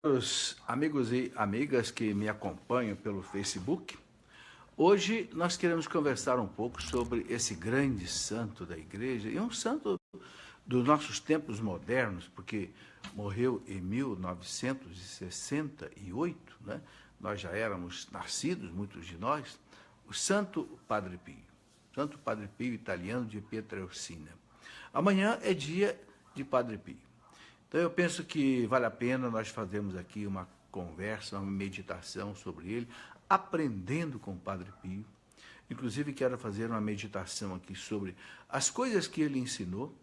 Os amigos e amigas que me acompanham pelo Facebook, hoje nós queremos conversar um pouco sobre esse grande santo da igreja, e um santo dos nossos tempos modernos, porque morreu em 1968, né? Nós já éramos nascidos, muitos de nós, o Santo Padre Pio, Santo Padre Pio italiano de Pietrelcina. Amanhã é dia de Padre Pio. Então eu penso que vale a pena nós fazermos aqui uma conversa, uma meditação sobre ele, aprendendo com o Padre Pio. Inclusive quero fazer uma meditação aqui sobre as coisas que ele ensinou,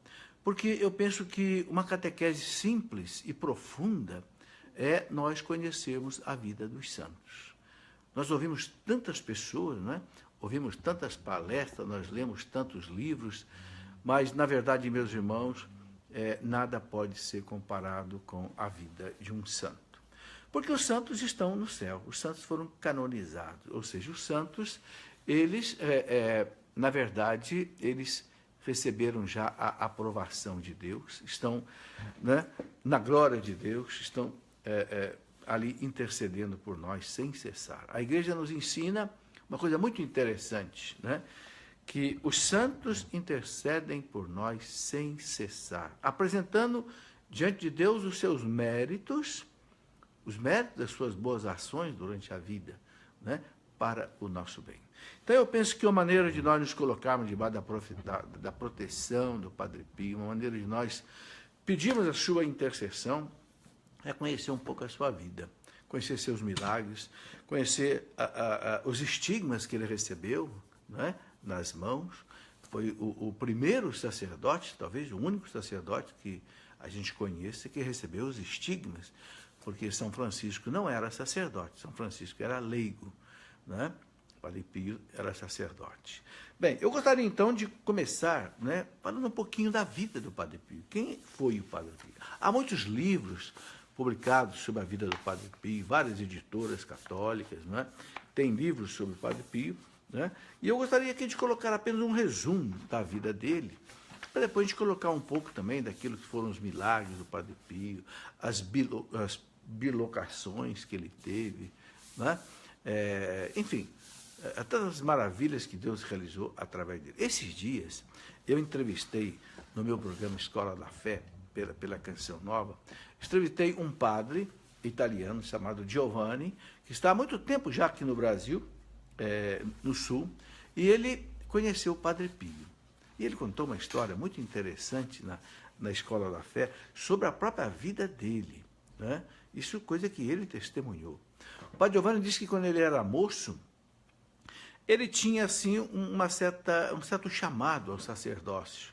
porque eu penso que uma catequese simples e profunda é nós conhecermos a vida dos santos. Nós ouvimos tantas pessoas, não é? Ouvimos tantas palestras, nós lemos tantos livros, mas na verdade, meus irmãos, nada pode ser comparado com a vida de um santo. Porque os santos estão no céu, os santos foram canonizados, ou seja, os santos, eles, na verdade, eles receberam já a aprovação de Deus, estão, né, na glória de Deus, estão ali intercedendo por nós sem cessar. A igreja nos ensina uma coisa muito interessante, né? Que os santos intercedem por nós sem cessar, apresentando diante de Deus os seus méritos, os méritos das suas boas ações durante a vida, né, para o nosso bem. Então eu penso que uma maneira de nós nos colocarmos debaixo da proteção do Padre Pio, uma maneira de nós pedirmos a sua intercessão, é conhecer um pouco a sua vida, conhecer seus milagres, conhecer os estigmas que ele recebeu, não é? Nas mãos. Foi o primeiro sacerdote, talvez o único sacerdote que a gente conheça que recebeu os estigmas, porque São Francisco não era sacerdote, São Francisco era leigo, né? Padre Pio era sacerdote. Bem, eu gostaria então de começar, né, falando um pouquinho da vida do Padre Pio. Quem foi o Padre Pio? Há muitos livros publicados sobre a vida do Padre Pio, várias editoras católicas, né, tem livros sobre o Padre Pio, né? E eu gostaria aqui de colocar apenas um resumo da vida dele, para depois a gente colocar um pouco também daquilo que foram os milagres do Padre Pio, as bilocações que ele teve, né? Enfim, todas as maravilhas que Deus realizou através dele. Esses dias eu entrevistei no meu programa Escola da Fé, pela Canção Nova, entrevistei um padre italiano chamado Giovanni, que está há muito tempo já aqui no Brasil, no Sul, e ele conheceu o Padre Pio. E ele contou uma história muito interessante na Escola da Fé sobre a própria vida dele, né? Isso é coisa que ele testemunhou. O Padre Giovanni disse que quando ele era moço, ele tinha assim um certo chamado ao sacerdócio,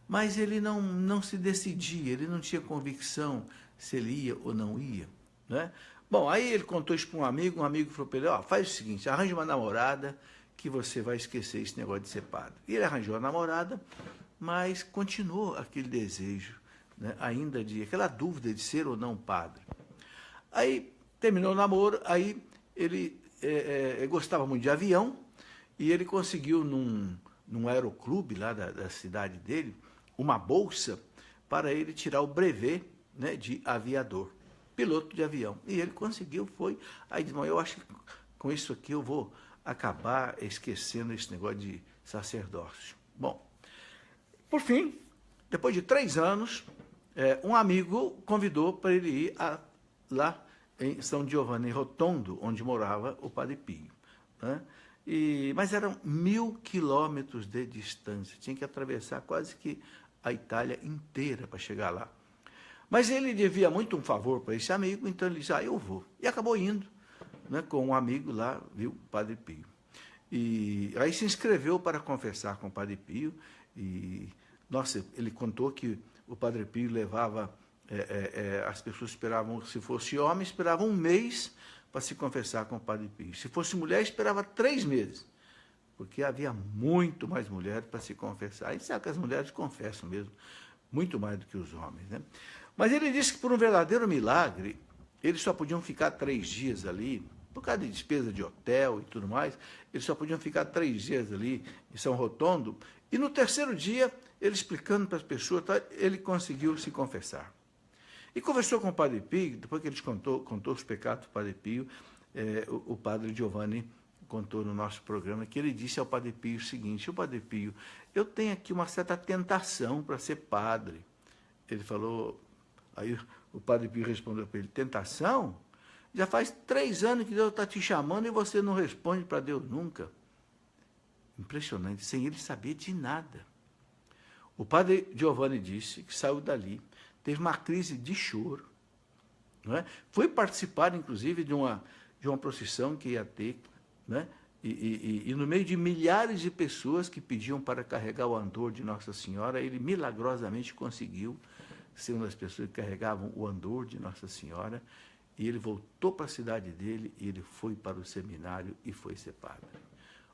mas ele não se decidia, ele não tinha convicção se ele ia ou não ia, né? Bom, aí ele contou isso para um amigo falou para ele, faz o seguinte, arranja uma namorada que você vai esquecer esse negócio de ser padre. E ele arranjou a namorada, mas continuou aquele desejo, né, ainda aquela dúvida de ser ou não padre. Aí terminou o namoro, aí ele gostava muito de avião, e ele conseguiu num aeroclube lá da cidade dele, uma bolsa para ele tirar o brevet, né, de aviador, piloto de avião. E ele conseguiu, aí disse, eu acho que com isso aqui eu vou acabar esquecendo esse negócio de sacerdócio. Bom, por fim, depois de 3 anos, um amigo convidou para ele ir lá em São Giovanni Rotondo, onde morava o Padre Pio, né? Mas eram 1000 quilômetros de distância, tinha que atravessar quase que a Itália inteira para chegar lá. Mas ele devia muito um favor para esse amigo, então ele disse, eu vou. E acabou indo, né, com um amigo lá, viu, o Padre Pio. E aí se inscreveu para confessar com o Padre Pio, e, nossa, ele contou que o Padre Pio levava, as pessoas esperavam, se fosse homem, esperavam 1 mês para se confessar com o Padre Pio. Se fosse mulher, esperava 3 meses, porque havia muito mais mulheres para se confessar. E sabe que as mulheres confessam mesmo, muito mais do que os homens, né? Mas ele disse que por um verdadeiro milagre, eles só podiam ficar 3 dias ali, por causa de despesa de hotel e tudo mais, eles só podiam ficar 3 dias ali em São Rotondo, e no 3º dia, ele explicando para as pessoas, ele conseguiu se confessar. E conversou com o Padre Pio, depois que ele contou os pecados do Padre Pio, o Padre Giovanni contou no nosso programa que ele disse ao Padre Pio o seguinte: o Padre Pio, eu tenho aqui uma certa tentação para ser padre. Ele falou, aí o Padre Pio respondeu para ele: tentação? Já faz 3 anos que Deus está te chamando e você não responde para Deus nunca. Impressionante, sem ele saber de nada. O Padre Giovanni disse que saiu dali, teve uma crise de choro, não é? Foi participar, inclusive, de uma procissão que ia ter, né? E no meio de milhares de pessoas que pediam para carregar o andor de Nossa Senhora, ele milagrosamente conseguiu ser uma das pessoas que carregavam o andor de Nossa Senhora, e ele voltou para a cidade dele, e ele foi para o seminário e foi ser padre.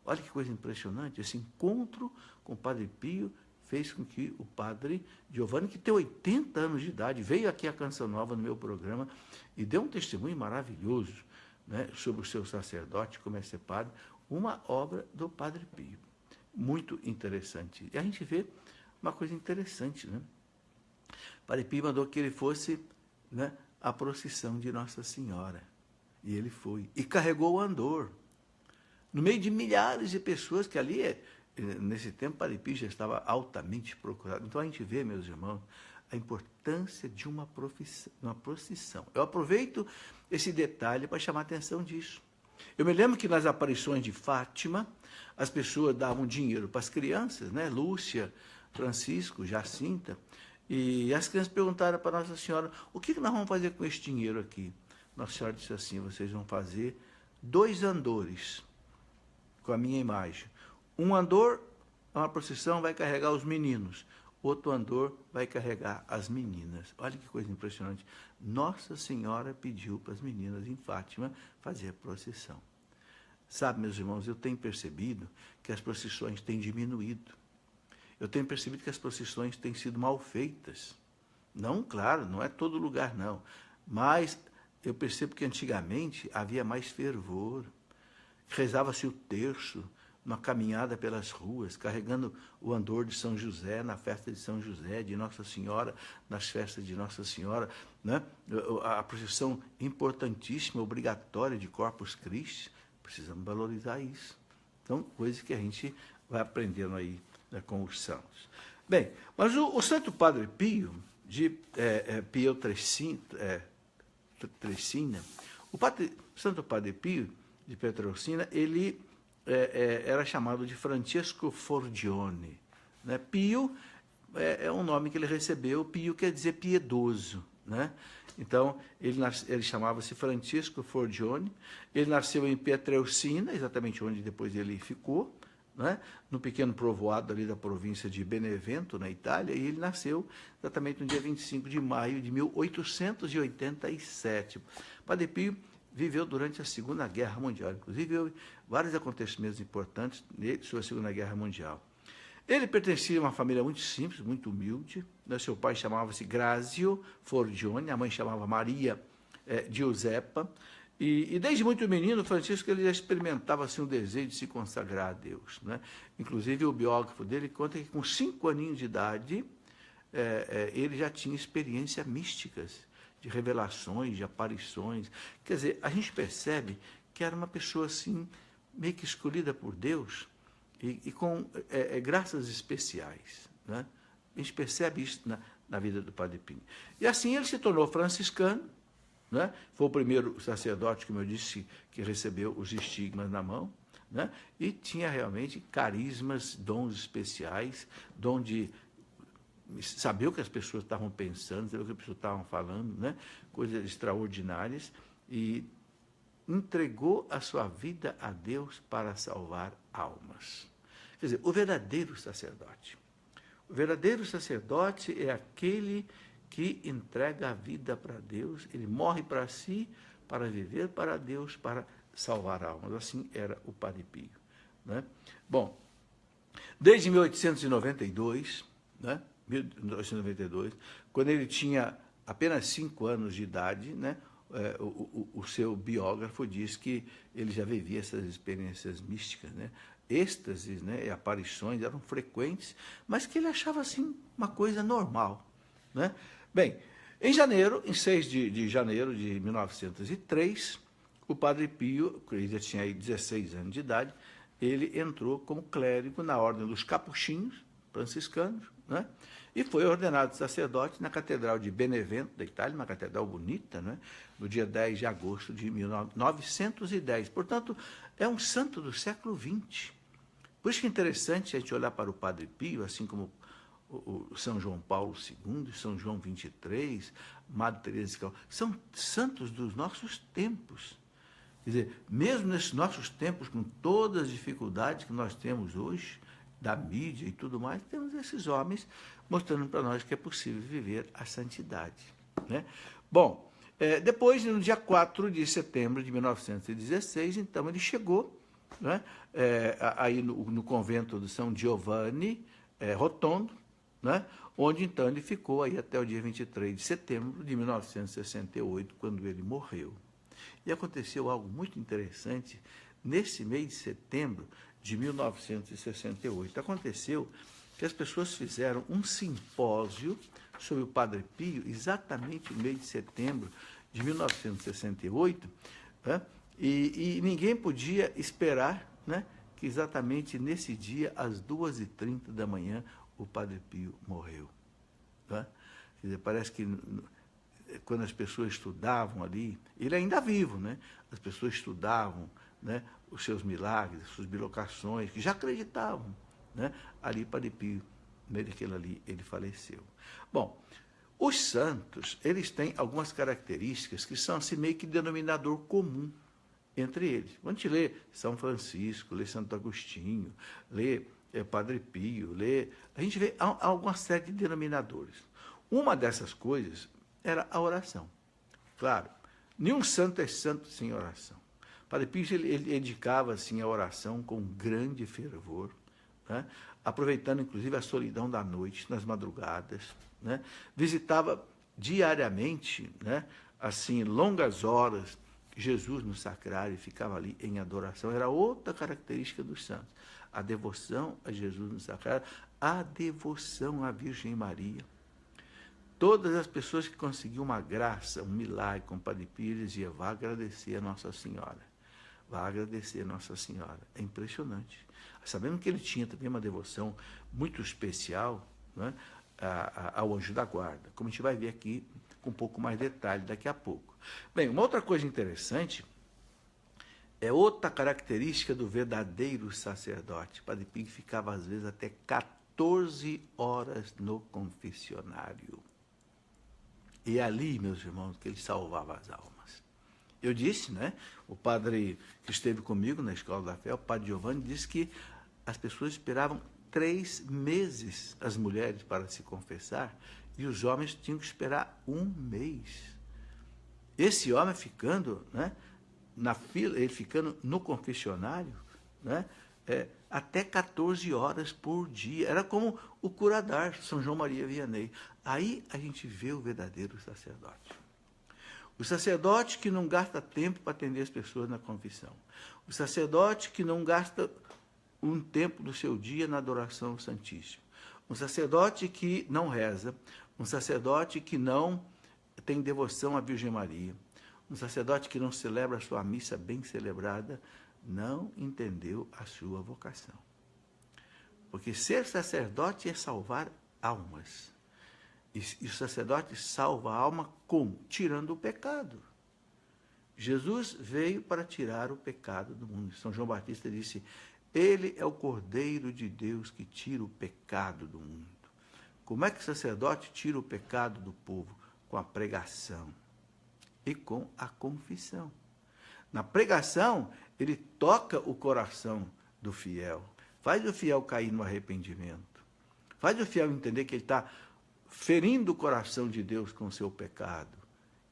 Olha que coisa impressionante, esse encontro com o Padre Pio fez com que o Padre Giovanni, que tem 80 anos de idade, veio aqui à Canção Nova no meu programa e deu um testemunho maravilhoso, né, sobre o seu sacerdote, como é ser padre, uma obra do Padre Pio. Muito interessante. E a gente vê uma coisa interessante, né? O Padre Pio mandou que ele fosse, né, à procissão de Nossa Senhora. E ele foi. E carregou o andor. No meio de milhares de pessoas que ali, nesse tempo, o Padre Pio já estava altamente procurado. Então a gente vê, meus irmãos, a importância de uma procissão. Eu aproveito esse detalhe para chamar a atenção disso. Eu me lembro que nas aparições de Fátima, as pessoas davam dinheiro para as crianças, né? Lúcia, Francisco, Jacinta, e as crianças perguntaram para Nossa Senhora: o que nós vamos fazer com esse dinheiro aqui? Nossa Senhora disse assim: vocês vão fazer 2 andores com a minha imagem. Um andor, uma procissão, vai carregar os meninos. Outro andor vai carregar as meninas. Olha que coisa impressionante. Nossa Senhora pediu para as meninas em Fátima fazer a procissão. Sabe, meus irmãos, eu tenho percebido que as procissões têm diminuído. Eu tenho percebido que as procissões têm sido mal feitas. Não, claro, não é todo lugar, não. Mas eu percebo que antigamente havia mais fervor. Rezava-se o terço, uma caminhada pelas ruas, carregando o andor de São José, na festa de São José, de Nossa Senhora, nas festas de Nossa Senhora, né? A procissão importantíssima, obrigatória de Corpus Christi, precisamos valorizar isso. Então, coisa que a gente vai aprendendo aí, né, com os santos. Bem, mas o Santo Padre Pio, de Pio Tricina, Santo Padre Pio de Pietrelcina, ele era chamado de Francesco Forgione, né? Pio é um nome que ele recebeu. Pio quer dizer piedoso, né? Então, ele chamava-se Francesco Forgione. Ele nasceu em Pietrelcina, exatamente onde depois ele ficou, né? No pequeno povoado ali da província de Benevento, na Itália, e ele nasceu exatamente no dia 25 de maio de 1887. Padre Pio viveu durante a Segunda Guerra Mundial, inclusive houve vários acontecimentos importantes sobre a Segunda Guerra Mundial. Ele pertencia a uma família muito simples, muito humilde, né? Seu pai chamava-se Grazio Forgione, a mãe chamava Maria Giuseppa, e desde muito menino, Francisco, ele já experimentava assim, um desejo de se consagrar a Deus, né? Inclusive o biógrafo dele conta que com 5 aninhos de idade, ele já tinha experiências místicas, de revelações, de aparições. Quer dizer, a gente percebe que era uma pessoa assim, meio que escolhida por Deus e com graças especiais, né? A gente percebe isso na vida do Padre Pio. E assim ele se tornou franciscano, né? Foi o primeiro sacerdote, como eu disse, que recebeu os estigmas na mão, né? E tinha realmente carismas, dons especiais, dom de saber o que as pessoas estavam pensando, saber o que as pessoas estavam falando, né? Coisas extraordinárias, e entregou a sua vida a Deus para salvar almas. Quer dizer, o verdadeiro sacerdote é aquele que entrega a vida para Deus, ele morre para si, para viver para Deus, para salvar almas. Assim era o Padre Pio, né? Bom, desde 1892, né? 1992, quando ele tinha apenas 5 anos de idade, né? O seu biógrafo diz que ele já vivia essas experiências místicas, né? Êxtases, né? E aparições eram frequentes, mas que ele achava assim uma coisa normal, né? Bem, Em 6 de janeiro de 1903, o Padre Pio, que ele já tinha aí 16 anos de idade, ele entrou como clérigo na ordem dos capuchinhos franciscanos, né? E foi ordenado sacerdote na Catedral de Benevento, da Itália, uma catedral bonita, né? No dia 10 de agosto de 1910. Portanto, é um santo do século XX. Por isso que é interessante a gente olhar para o Padre Pio, assim como o São João Paulo II, São João 23, Madre Teresa de Calcutá, são santos dos nossos tempos. Quer dizer, mesmo nesses nossos tempos, com todas as dificuldades que nós temos hoje, da mídia e tudo mais, temos esses homens mostrando para nós que é possível viver a santidade, né? Bom, depois, no dia 4 de setembro de 1916, então ele chegou, né, aí no convento de São Giovanni Rotondo, né, onde então ele ficou aí até o dia 23 de setembro de 1968, quando ele morreu. E aconteceu algo muito interessante nesse mês de setembro de 1968. Aconteceu que as pessoas fizeram um simpósio sobre o Padre Pio, exatamente no mês de setembro de 1968, né? E ninguém podia esperar, né, que exatamente nesse dia, às 2h30 da manhã, o Padre Pio morreu, né? Quer dizer, parece que quando as pessoas estudavam ali, ele ainda vivo, né? As pessoas estudavam, né, os seus milagres, as suas bilocações, que já acreditavam, né? Ali, Padre Pio, no meio daquilo ali, ele faleceu. Bom, os santos, eles têm algumas características que são assim meio que denominador comum entre eles. Quando a gente lê São Francisco, lê Santo Agostinho, lê Padre Pio, a gente vê alguma série de denominadores. Uma dessas coisas era a oração. Claro, nenhum santo é santo sem oração. Padre Pio ele dedicava assim, a oração com grande fervor, né? Aproveitando inclusive a solidão da noite, nas madrugadas, né? Visitava diariamente, né, assim, longas horas, Jesus no sacrário, ficava ali em adoração. Era outra característica dos santos. A devoção a Jesus no sacrário, a devoção à Virgem Maria. Todas as pessoas que conseguiam uma graça, um milagre com o Padre Pio, diziam, vá agradecer a Nossa Senhora. Vá agradecer a Nossa Senhora. É impressionante. Sabendo que ele tinha também uma devoção muito especial, né, ao anjo da guarda, como a gente vai ver aqui com um pouco mais de detalhe daqui a pouco. Bem, uma outra coisa interessante é outra característica do verdadeiro sacerdote. O Padre Pio ficava, às vezes, até 14 horas no confessionário. E ali, meus irmãos, que ele salvava as almas. Eu disse, né, o padre que esteve comigo na Escola da Fé, o padre Giovanni, disse que as pessoas esperavam 3 meses, as mulheres, para se confessar, e os homens tinham que esperar 1 mês. Esse homem ficando, né, na fila, ele ficando no confessionário, né, até 14 horas por dia. Era como o curador, São João Maria Vianney. Aí a gente vê o verdadeiro sacerdote. O sacerdote que não gasta tempo para atender as pessoas na confissão. O sacerdote que não gasta um tempo do seu dia na adoração ao Santíssimo. Um sacerdote que não reza. Um sacerdote que não tem devoção à Virgem Maria. Um sacerdote que não celebra a sua missa bem celebrada, não entendeu a sua vocação. Porque ser sacerdote é salvar almas. E o sacerdote salva a alma como? Tirando o pecado. Jesus veio para tirar o pecado do mundo. São João Batista disse, ele é o Cordeiro de Deus que tira o pecado do mundo. Como é que o sacerdote tira o pecado do povo? Com a pregação e com a confissão. Na pregação, ele toca o coração do fiel, faz o fiel cair no arrependimento, faz o fiel entender que ele está ferindo o coração de Deus com o seu pecado.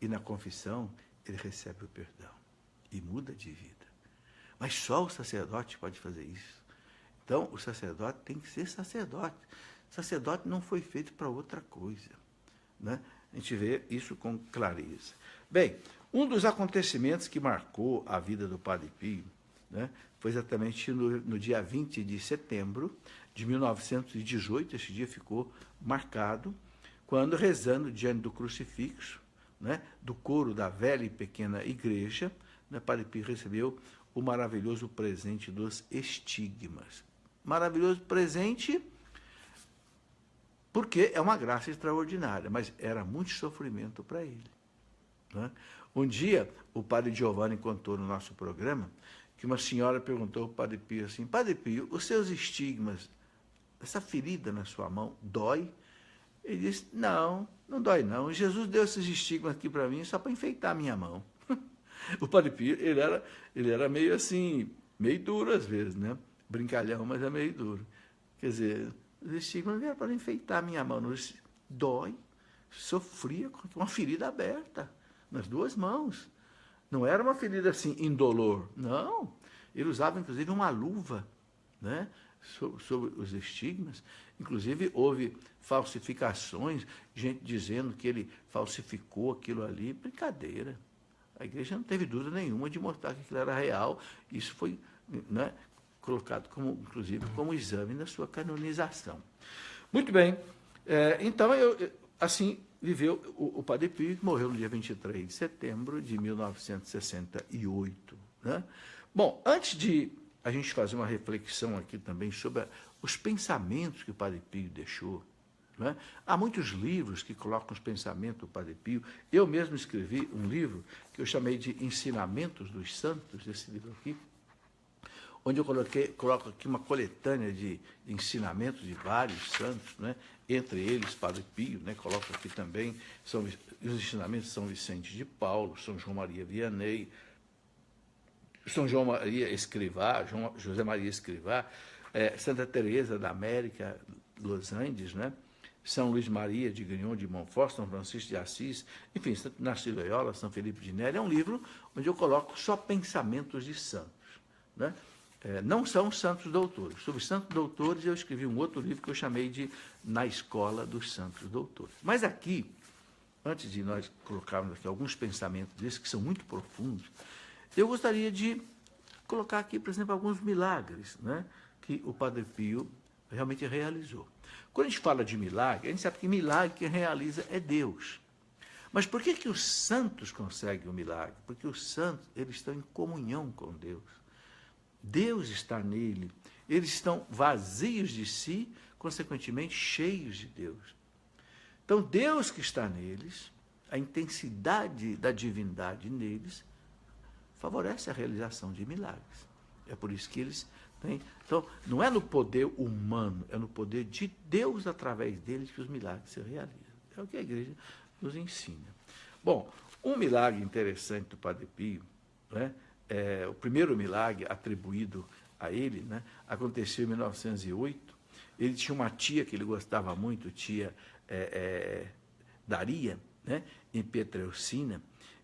E na confissão, ele recebe o perdão e muda de vida. Mas só o sacerdote pode fazer isso. Então, o sacerdote tem que ser sacerdote. O sacerdote não foi feito para outra coisa, né? A gente vê isso com clareza. Bem, um dos acontecimentos que marcou a vida do Padre Pio, né, foi exatamente no dia 20 de setembro de 1918, esse dia ficou marcado, quando rezando diante do crucifixo, né, do coro da velha e pequena igreja, né, Padre Pio recebeu o maravilhoso presente dos estigmas. Maravilhoso presente porque é uma graça extraordinária, mas era muito sofrimento para ele. Né? Um dia, o Padre Giovanni contou no nosso programa que uma senhora perguntou ao Padre Pio assim: Padre Pio, os seus estigmas, essa ferida na sua mão, dói? Ele disse: não, não dói não. Jesus deu esses estigmas aqui para mim só para enfeitar a minha mão. O Padre Pio, ele era meio assim, meio duro às vezes, né? Brincalhão, mas é meio duro. Quer dizer, os estigmas eram para enfeitar a minha mão. Dói, sofria com uma ferida aberta nas duas mãos. Não era uma ferida assim, indolor. Não. Ele usava, inclusive, uma luva, né, sobre os estigmas. Inclusive, houve falsificações, gente dizendo que ele falsificou aquilo ali. Brincadeira. A igreja não teve dúvida nenhuma de mostrar que aquilo era real. Isso foi, né, colocado, inclusive, como exame na sua canonização. Muito bem. Então, assim viveu o Padre Pio, que morreu no dia 23 de setembro de 1968. Né? Bom, antes de a gente fazer uma reflexão aqui também sobre os pensamentos que o Padre Pio deixou, né? Há muitos livros que colocam os pensamentos do Padre Pio. Eu mesmo escrevi um livro que eu chamei de Ensinamentos dos Santos, esse livro aqui, onde eu coloco aqui uma coletânea de ensinamentos de vários santos, né? Entre eles Padre Pio, né? Coloco aqui também os ensinamentos de São Vicente de Paulo, São João Maria Vianney, São João Maria Escrivá, José Maria Escrivá, Santa Teresa da América, Los Andes, né? São Luís Maria de Grignon de Montfort, São Francisco de Assis, enfim, Santo Inácio de Loyola, São Felipe de Neri. É um livro onde eu coloco só pensamentos de santos, né? Não são santos doutores. Sobre santos doutores eu escrevi um outro livro que eu chamei de Na Escola dos Santos Doutores. Mas aqui, antes de nós colocarmos aqui alguns pensamentos desses, que são muito profundos, eu gostaria de colocar aqui, por exemplo, alguns milagres, né, que o Padre Pio realmente realizou. Quando a gente fala de milagre, a gente sabe que milagre quem realiza é Deus. Mas por que os santos conseguem o milagre? Porque os santos, eles estão em comunhão com Deus. Deus está nele. Eles estão vazios de si, consequentemente cheios de Deus. Então, Deus que está neles, a intensidade da divindade neles, favorece a realização de milagres. É por isso que eles têm... Então, não é no poder humano, é no poder de Deus através deles que os milagres se realizam. É o que a igreja nos ensina. Bom, um milagre interessante do Padre Pio, né, o primeiro milagre atribuído a ele, né, aconteceu em 1908. Ele tinha uma tia que ele gostava muito, tia Daria, né, em Pietrelcina.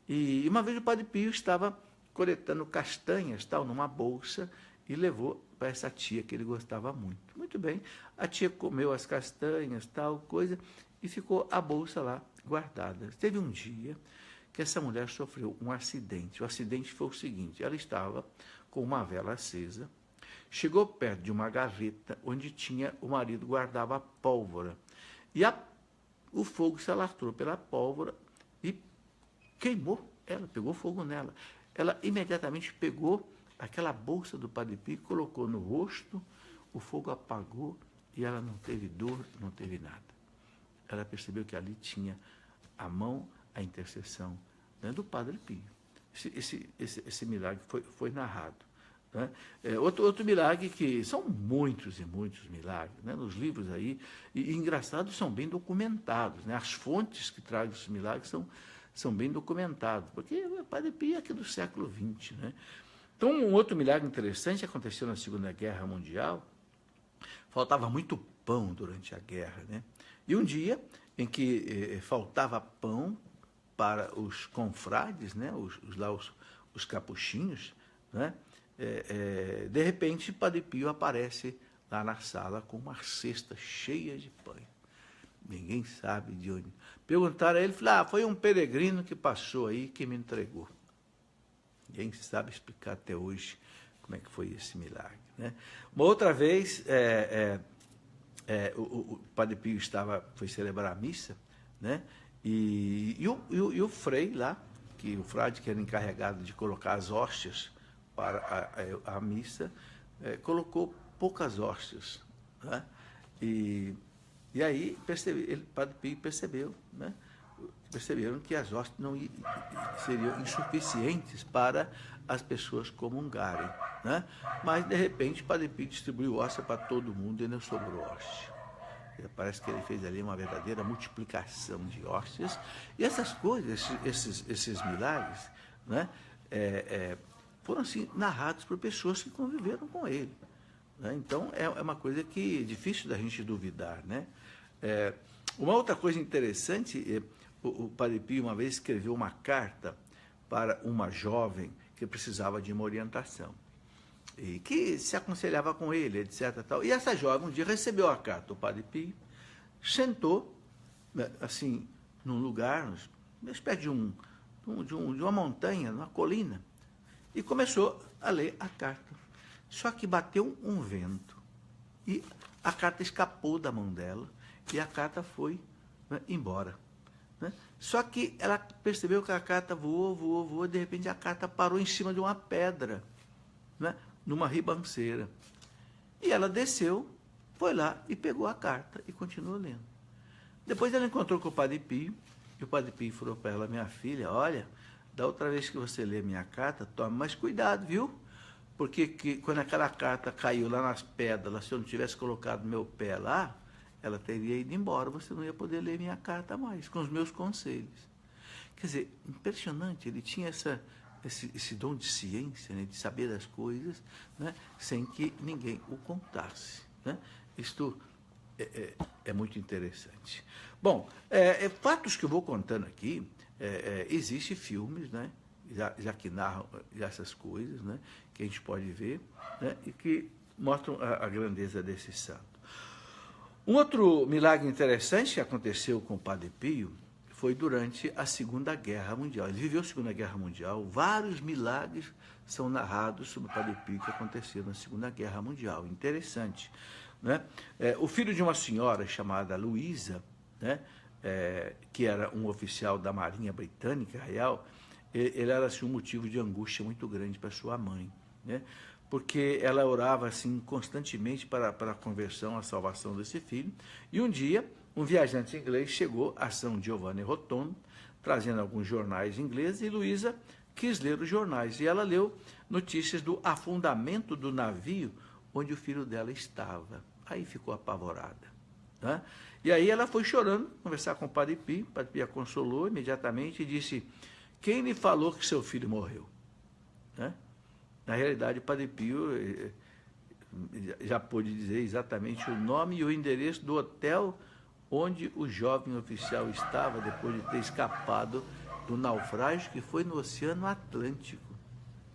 E uma vez o Padre Pio estava coletando castanhas, tal, numa bolsa, e levou para essa tia que ele gostava muito. Muito bem, a tia comeu as castanhas, tal coisa, e ficou a bolsa lá guardada. Teve um dia que essa mulher sofreu um acidente. O acidente foi o seguinte: ela estava com uma vela acesa, chegou perto de uma gaveta onde o marido guardava pólvora. E o fogo se alastrou pela pólvora e queimou ela, pegou fogo nela. Ela imediatamente pegou aquela bolsa do Padre Pio, colocou no rosto, o fogo apagou e ela não teve dor, não teve nada. Ela percebeu que ali tinha a mão, a intercessão, né, do Padre Pio. Esse milagre foi narrado. Né? Outro milagre, que são muitos e muitos milagres, né, nos livros aí, e engraçado, são bem documentados. Né? As fontes que trazem esses milagres são bem documentados, porque o Padre Pio é aqui do século XX. Né? Então, um outro milagre interessante aconteceu na Segunda Guerra Mundial. Faltava muito pão durante a guerra, né? E um dia em que faltava pão para os confrades, né? os capuchinhos, né? De repente, Padre Pio aparece lá na sala com uma cesta cheia de pães. Ninguém sabe de onde. Perguntaram a ele, falaram: foi um peregrino que passou aí que me entregou. Ninguém sabe explicar até hoje como é que foi esse milagre. Né? Uma outra vez, o Padre Pio foi celebrar a missa né? E o frei lá, que o frade que era encarregado de colocar as hóstias para a missa, colocou poucas hóstias, né? E aí Padre Pio percebeu, né? Perceberam que as hóstias não seriam insuficientes para as pessoas comungarem, né? Mas, de repente, Padre Pio distribuiu hóstia para todo mundo e não sobrou hóstia. Parece que ele fez ali uma verdadeira multiplicação de hóstias. E essas coisas, esses milagres, né, foram assim, narrados por pessoas que conviveram com ele, né? Então, é uma coisa que é difícil da gente duvidar, né? Uma outra coisa interessante, o Padre Pio uma vez escreveu uma carta para uma jovem que precisava de uma orientação e que se aconselhava com ele, etc. Tal. E essa jovem um dia recebeu a carta do Padre Pio, sentou, assim, num lugar, uma espécie de uma montanha, numa colina, e começou a ler a carta. Só que bateu um vento e a carta escapou da mão dela e a carta foi, né, embora, né? Só que ela percebeu que a carta voou, de repente a carta parou em cima de uma pedra, né, numa ribanceira. E ela desceu, foi lá e pegou a carta e continuou lendo. Depois ela encontrou com o Padre Pio, e o Padre Pio falou para ela: minha filha, olha, da outra vez que você lê minha carta, tome mais cuidado, viu? Porque quando aquela carta caiu lá nas pedras, se eu não tivesse colocado meu pé lá, ela teria ido embora, você não ia poder ler minha carta mais, com os meus conselhos. Quer dizer, impressionante, ele tinha esse dom de ciência, né, de saber das coisas, né, sem que ninguém o contasse, né? Isto é muito interessante. Bom, fatos que eu vou contando aqui, existem filmes, né, já que narram essas coisas, né, que a gente pode ver, né, e que mostram a grandeza desse santo. Um outro milagre interessante que aconteceu com o Padre Pio foi durante a Segunda Guerra Mundial. Ele viveu a Segunda Guerra Mundial, vários milagres são narrados sobre o Padre Pio que aconteceram na Segunda Guerra Mundial. Interessante, né? O filho de uma senhora chamada Luísa, né, que era um oficial da Marinha Britânica Real, ele era assim, um motivo de angústia muito grande para sua mãe, né? Porque ela orava assim constantemente para a conversão, a salvação desse filho. E um dia, um viajante inglês chegou a São Giovanni Rotondo, trazendo alguns jornais ingleses, e Luísa quis ler os jornais. E ela leu notícias do afundamento do navio onde o filho dela estava. Aí ficou apavorada, né? E aí ela foi chorando, conversar com o Padre Pio. O Padre Pio a consolou imediatamente e disse: quem lhe falou que seu filho morreu? Né? Na realidade, o Padre Pio já pôde dizer exatamente o nome e o endereço do hotel onde o jovem oficial estava depois de ter escapado do naufrágio que foi no Oceano Atlântico,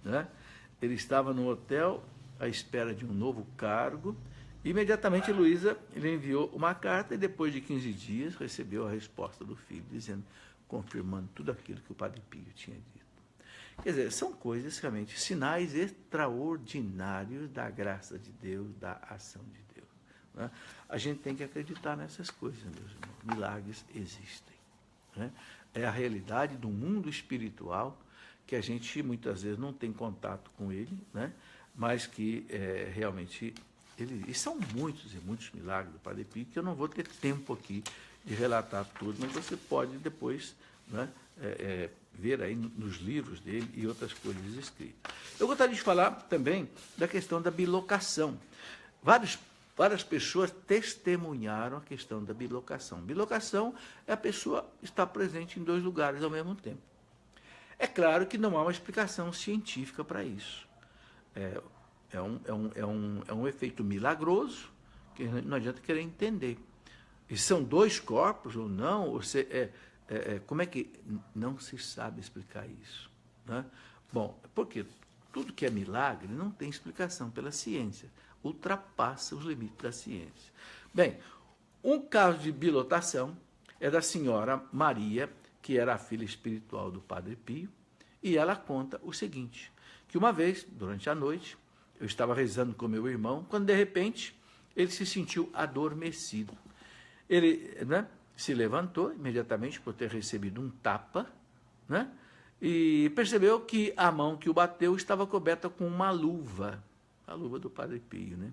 né? Ele estava no hotel à espera de um novo cargo. Imediatamente, Luísa lhe enviou uma carta e depois de 15 dias recebeu a resposta do filho, confirmando tudo aquilo que o Padre Pio tinha dito. Quer dizer, são coisas realmente, sinais extraordinários da graça de Deus, da ação de Deus, né? A gente tem que acreditar nessas coisas, meus irmãos. Milagres existem, né? É a realidade do mundo espiritual que a gente muitas vezes não tem contato com ele, né? Mas que realmente e são muitos e muitos milagres do Padre Pio que eu não vou ter tempo aqui de relatar tudo, mas você pode depois, né, ver aí nos livros dele e outras coisas escritas. Eu gostaria de falar também da questão da bilocação. Várias pessoas testemunharam a questão da bilocação. Bilocação é a pessoa estar presente em dois lugares ao mesmo tempo. É claro que não há uma explicação científica para isso. É um efeito milagroso que não adianta querer entender. E são dois corpos ou não? Como é que não se sabe explicar isso, né? Bom, porque tudo que é milagre não tem explicação pela ciência, ultrapassa os limites da ciência. Bem, um caso de bilotação é da senhora Maria, que era a filha espiritual do Padre Pio, e ela conta o seguinte, que uma vez, durante a noite, eu estava rezando com meu irmão, quando de repente ele se sentiu adormecido. Ele, né, se levantou imediatamente por ter recebido um tapa, né? E percebeu que a mão que o bateu estava coberta com uma luva, a luva do Padre Pio, né?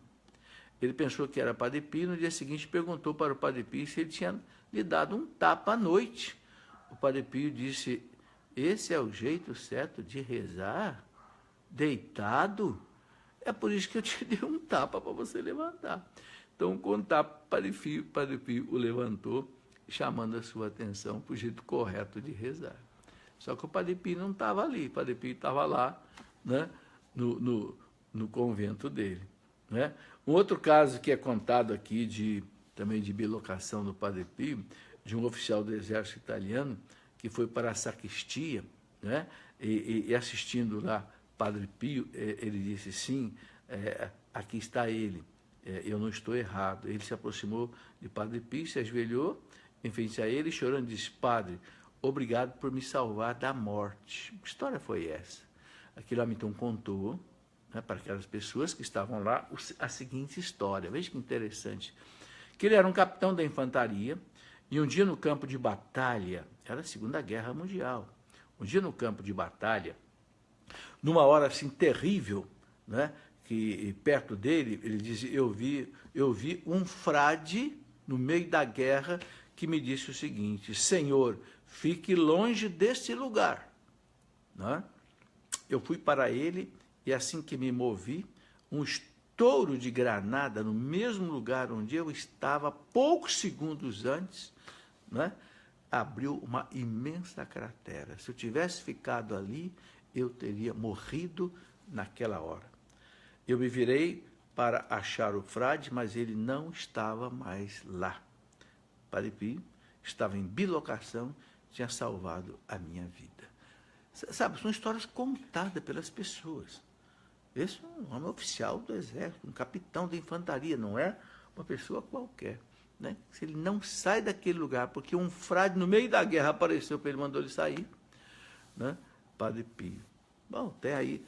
Ele pensou que era Padre Pio, no dia seguinte perguntou para o Padre Pio se ele tinha lhe dado um tapa à noite. O Padre Pio disse: esse é o jeito certo de rezar? Deitado? É por isso que eu te dei um tapa para você levantar. Então, com o tapa, Padre Pio o levantou, chamando a sua atenção para o jeito correto de rezar. Só que o Padre Pio não estava ali, o Padre Pio estava lá, né, no convento dele. Né? Um outro caso que é contado aqui, também de bilocação do Padre Pio, de um oficial do exército italiano, que foi para a sacristia, né, e assistindo lá Padre Pio, ele disse: sim, aqui está ele, eu não estou errado. Ele se aproximou de Padre Pio, se ajoelhou em frente a ele, chorando, disse: Padre, obrigado por me salvar da morte. Que história foi essa? Aquele homem então contou, né, para aquelas pessoas que estavam lá a seguinte história. Veja que interessante. Que ele era um capitão da infantaria e um dia no campo de batalha, era a Segunda Guerra Mundial, um dia no campo de batalha, numa hora assim terrível, né, que perto dele, ele diz: eu vi um frade no meio da guerra que me disse o seguinte: Senhor, fique longe desse lugar. Né? Eu fui para ele e assim que me movi, um estouro de granada no mesmo lugar onde eu estava poucos segundos antes, né, abriu uma imensa cratera. Se eu tivesse ficado ali, eu teria morrido naquela hora. Eu me virei para achar o frade, mas ele não estava mais lá. Padre Pio estava em bilocação, tinha salvado a minha vida. Sabe, são histórias contadas pelas pessoas. Esse é um homem oficial do exército, um capitão da infantaria, não é uma pessoa qualquer. Né? Se ele não sai daquele lugar, porque um frade no meio da guerra apareceu para ele, mandou ele sair, né? Padre Pio. Bom, tem aí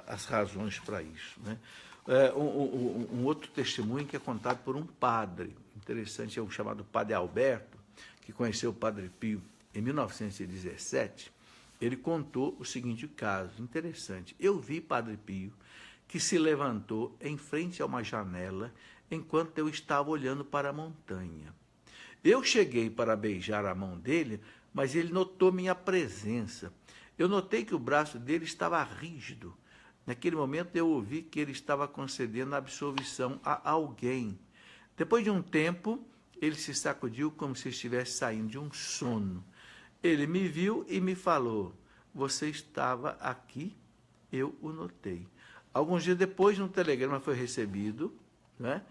as razões para isso. Né? Um outro testemunho que é contado por um padre, interessante, é o chamado Padre Alberto, que conheceu o Padre Pio em 1917, ele contou o seguinte caso, interessante. Eu vi Padre Pio que se levantou em frente a uma janela enquanto eu estava olhando para a montanha. Eu cheguei para beijar a mão dele, mas ele notou minha presença. Eu notei que o braço dele estava rígido. Naquele momento eu ouvi que ele estava concedendo absolvição a alguém. Depois de um tempo, ele se sacudiu como se estivesse saindo de um sono. Ele me viu e me falou: você estava aqui? Eu o notei. Alguns dias depois, um telegrama foi recebido, né,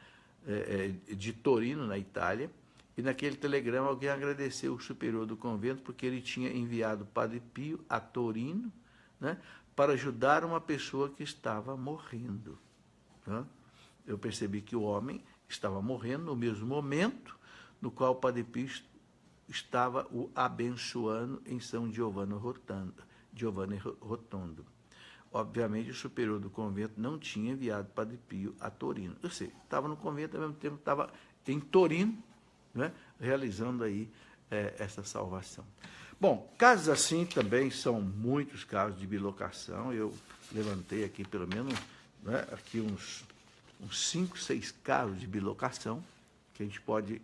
de Torino, na Itália, e naquele telegrama alguém agradeceu o superior do convento porque ele tinha enviado o Padre Pio a Torino, né, para ajudar uma pessoa que estava morrendo. Né? Eu percebi que o homem estava morrendo no mesmo momento no qual o Padre Pio estava o abençoando em São Giovanni Rotondo. Obviamente, o superior do convento não tinha enviado Padre Pio a Torino. Eu sei, estava no convento, ao mesmo tempo estava em Torino, né, realizando aí essa salvação. Bom, casos assim também são muitos casos de bilocação. Eu levantei aqui pelo menos, né, aqui uns 5, 6 casos de bilocação que a gente pode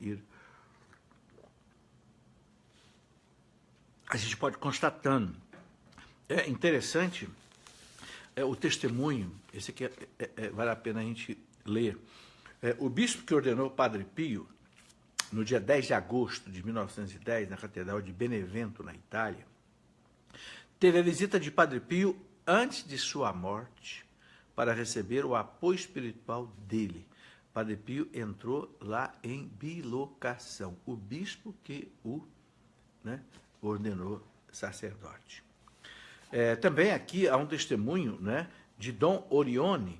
constatando. É interessante o testemunho, esse aqui vale a pena a gente ler. O bispo que ordenou o Padre Pio, no dia 10 de agosto de 1910, na Catedral de Benevento, na Itália, teve a visita de Padre Pio antes de sua morte para receber o apoio espiritual dele. Padre Pio entrou lá em bilocação, o bispo que o, né, ordenou sacerdote. Também aqui há um testemunho, né, de Dom Orione.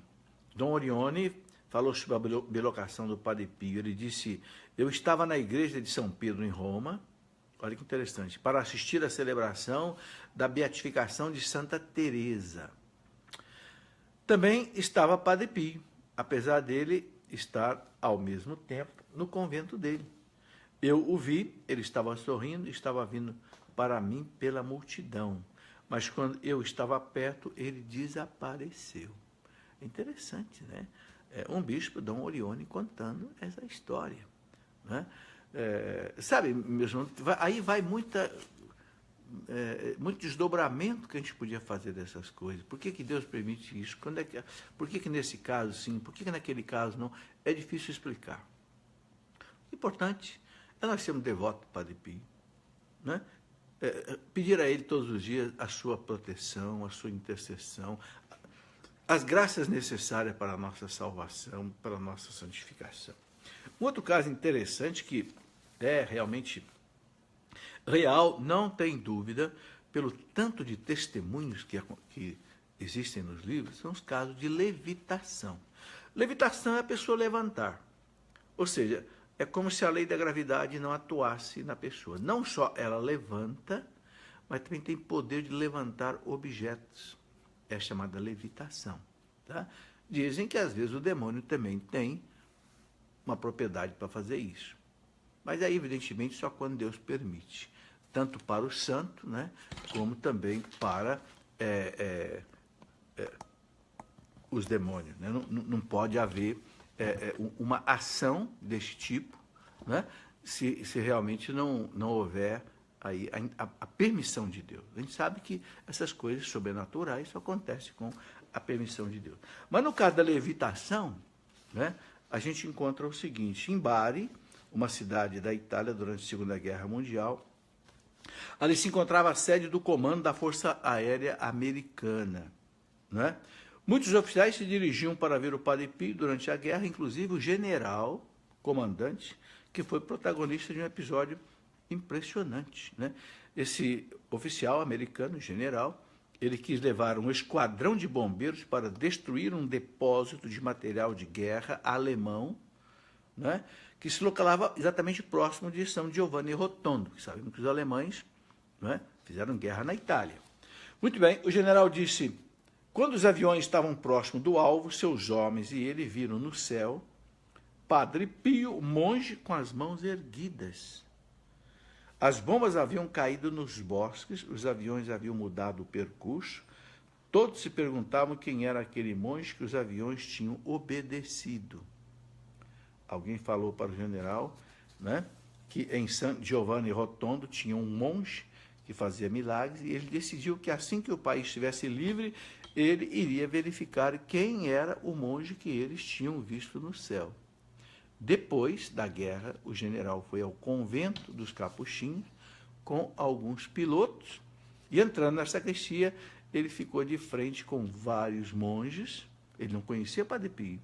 Dom Orione falou sobre a bilocação do Padre Pio. Ele disse: eu estava na igreja de São Pedro, em Roma, olha que interessante, para assistir à celebração da beatificação de Santa Teresa. Também estava Padre Pio, apesar dele estar, ao mesmo tempo, no convento dele. Eu o vi, ele estava sorrindo, estava vindo para mim pela multidão. Mas quando eu estava perto, ele desapareceu. Interessante, né? Um bispo, Dom Orione, contando essa história. Né? Sabe, meus irmãos, aí vai muito desdobramento que a gente podia fazer dessas coisas. Por que Deus permite isso? Por que nesse caso sim? Por que naquele caso não? É difícil explicar. O importante é nós sermos devotos do Padre Pio. Né? Pedir a ele todos os dias a sua proteção, a sua intercessão, as graças necessárias para a nossa salvação, para a nossa santificação. Um outro caso interessante que é realmente real, não tem dúvida, pelo tanto de testemunhos que existem nos livros, são os casos de levitação. Levitação é a pessoa levantar. Ou seja, é como se a lei da gravidade não atuasse na pessoa. Não só ela levanta, mas também tem poder de levantar objetos. É chamada levitação. Tá? Dizem que às vezes o demônio também tem uma propriedade para fazer isso. Mas aí, evidentemente, só quando Deus permite. Tanto para o santo, né, como também para os demônios. Né? Não pode haver uma ação deste tipo, né, se realmente não houver aí a permissão de Deus. A gente sabe que essas coisas sobrenaturais só acontecem com a permissão de Deus. Mas no caso da levitação, né, a gente encontra o seguinte: em Bari, uma cidade da Itália durante a Segunda Guerra Mundial, ali se encontrava a sede do comando da Força Aérea Americana. Né? Muitos oficiais se dirigiam para ver o Padre Pio durante a guerra, inclusive o general comandante, que foi protagonista de um episódio impressionante. Né? Esse oficial americano, general, ele quis levar um esquadrão de bombeiros para destruir um depósito de material de guerra alemão, né, que se localizava exatamente próximo de São Giovanni Rotondo, que sabemos que os alemães, né, fizeram guerra na Itália. Muito bem, o general disse: quando os aviões estavam próximos do alvo, seus homens e ele viram no céu Padre Pio, monge, com as mãos erguidas. As bombas haviam caído nos bosques, os aviões haviam mudado o percurso. Todos se perguntavam quem era aquele monge que os aviões tinham obedecido. Alguém falou para o general, né, que em San Giovanni Rotondo tinha um monge que fazia milagres, e ele decidiu que assim que o país estivesse livre, ele iria verificar quem era o monge que eles tinham visto no céu. Depois da guerra, o general foi ao convento dos capuchinhos com alguns pilotos e, entrando na sacristia, ele ficou de frente com vários monges. Ele não conhecia Padre Pio,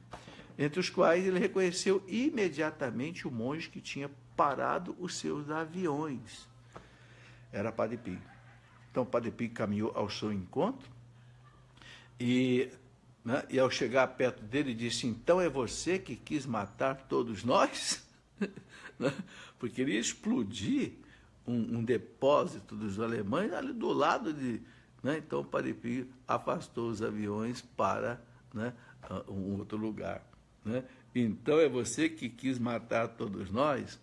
entre os quais ele reconheceu imediatamente o monge que tinha parado os seus aviões. Era Padre Pio. Então, Padre Pio caminhou ao seu encontro e ao chegar perto dele, disse: então é você que quis matar todos nós? Porque ele ia explodir um depósito dos alemães ali do lado de... Né? Então, o Padre Pio afastou os aviões para, né, um outro lugar. Né? Então é você que quis matar todos nós?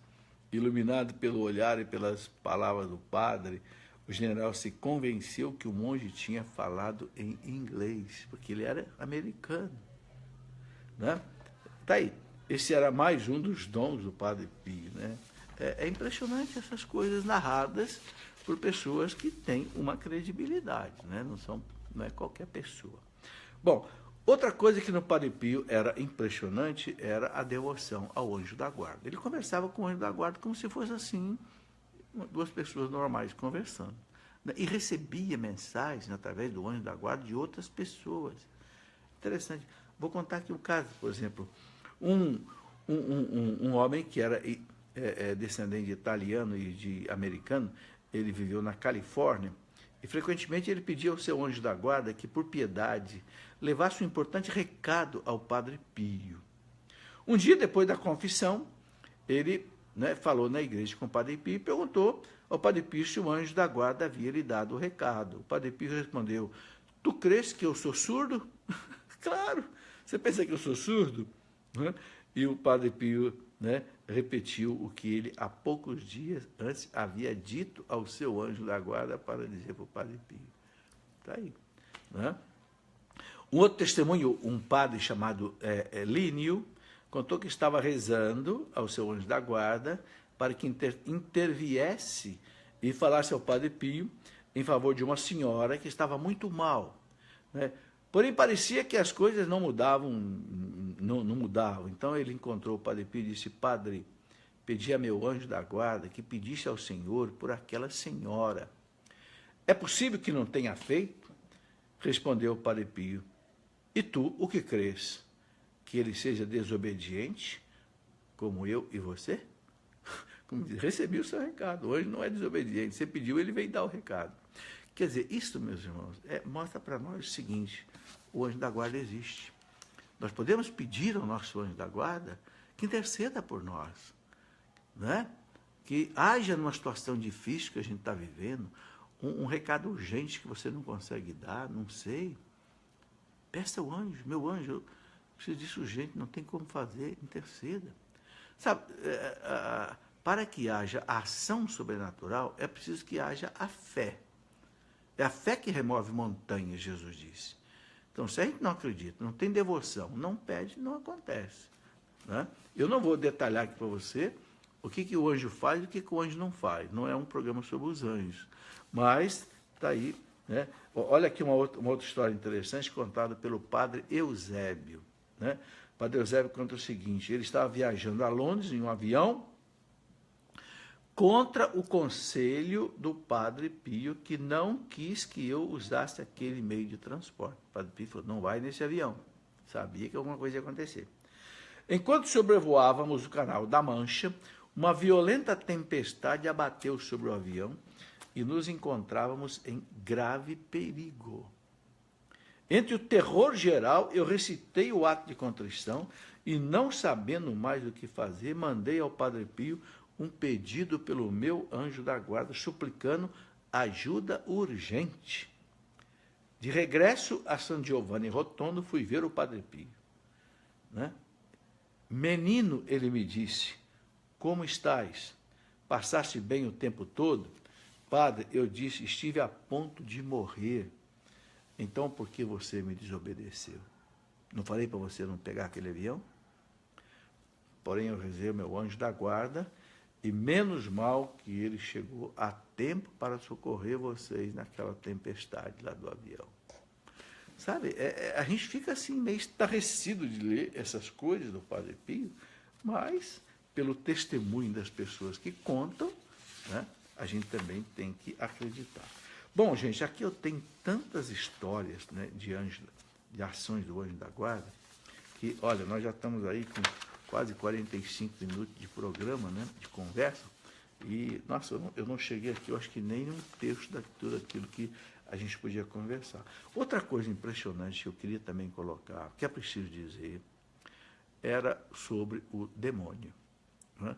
Iluminado pelo olhar e pelas palavras do padre, o general se convenceu que o monge tinha falado em inglês, porque ele era americano. Né? Tá aí. Esse era mais um dos dons do Padre Pio. Né? É impressionante essas coisas narradas por pessoas que têm uma credibilidade. Né? Não é qualquer pessoa. Bom, outra coisa que no Padre Pio era impressionante era a devoção ao anjo da guarda. Ele conversava com o anjo da guarda como se fosse assim, duas pessoas normais conversando. Né? E recebia mensagens através do anjo da guarda de outras pessoas. Interessante. Vou contar aqui um caso, por exemplo. Um homem que era descendente de italiano e de americano, ele viveu na Califórnia, e frequentemente ele pedia ao seu anjo da guarda que, por piedade, levasse um importante recado ao Padre Pio. Um dia, depois da confissão, ele, né, falou na igreja com o Padre Pio e perguntou ao Padre Pio se o anjo da guarda havia lhe dado o recado. O Padre Pio respondeu: tu crês que eu sou surdo? Claro, você pensa que eu sou surdo? Né? E o Padre Pio, né, repetiu o que ele, há poucos dias antes, havia dito ao seu anjo da guarda para dizer para o Padre Pio. Está aí. Né? Um outro testemunho, um padre chamado Línio, contou que estava rezando ao seu anjo da guarda para que interviesse e falasse ao Padre Pio em favor de uma senhora que estava muito mal. Né? Porém, parecia que as coisas não mudavam, não mudavam. Então, ele encontrou o Padre Pio e disse: Padre, pedi a meu anjo da guarda que pedisse ao Senhor por aquela senhora. É possível que não tenha feito? Respondeu o Padre Pio. E tu, o que crês? Que ele seja desobediente, como eu e você? Como diz, recebi o seu recado. Hoje não é desobediente. Você pediu, ele veio dar o recado. Quer dizer, isso, meus irmãos, mostra para nós o seguinte: o anjo da guarda existe. Nós podemos pedir ao nosso anjo da guarda que interceda por nós, né? Que haja numa situação difícil que a gente está vivendo, um recado urgente que você não consegue dar, não sei. Peça ao anjo, meu anjo, eu preciso disso urgente, não tem como fazer, interceda. Sabe, para que haja a ação sobrenatural, é preciso que haja a fé. É a fé que remove montanhas, Jesus disse. Então, se a gente não acredita, não tem devoção, não pede, não acontece. Né? Eu não vou detalhar aqui para você o que o anjo faz e o que o anjo não faz. Não é um programa sobre os anjos. Mas está aí. Né? Olha aqui uma outra história interessante contada pelo padre Eusébio. Né? O padre Eusébio conta o seguinte: ele estava viajando a Londres em um avião contra o conselho do Padre Pio, que não quis que eu usasse aquele meio de transporte. O Padre Pio falou: não vai nesse avião. Sabia que alguma coisa ia acontecer. Enquanto sobrevoávamos o Canal da Mancha, uma violenta tempestade abateu sobre o avião e nos encontrávamos em grave perigo. Entre o terror geral, eu recitei o ato de contrição e, não sabendo mais o que fazer, mandei ao Padre Pio um pedido pelo meu anjo da guarda, suplicando ajuda urgente. De regresso a San Giovanni Rotondo, fui ver o Padre Pio. Né? Menino, ele me disse, como estás? Passaste bem o tempo todo? Padre, eu disse, estive a ponto de morrer. Então, por que você me desobedeceu? Não falei para você não pegar aquele avião? Porém, eu rezei o meu anjo da guarda, e menos mal que ele chegou a tempo para socorrer vocês naquela tempestade lá do avião. Sabe, a gente fica assim meio estarrecido de ler essas coisas do Padre Pio, mas pelo testemunho das pessoas que contam, né, a gente também tem que acreditar. Bom, gente, aqui eu tenho tantas histórias, né, de ações do anjo da guarda, que, olha, nós já estamos aí com quase 45 minutos de programa, né, de conversa, e, nossa, eu não cheguei aqui, eu acho que nem um terço de tudo aquilo que a gente podia conversar. Outra coisa impressionante que eu queria também colocar, que é preciso dizer, era sobre o demônio. Né?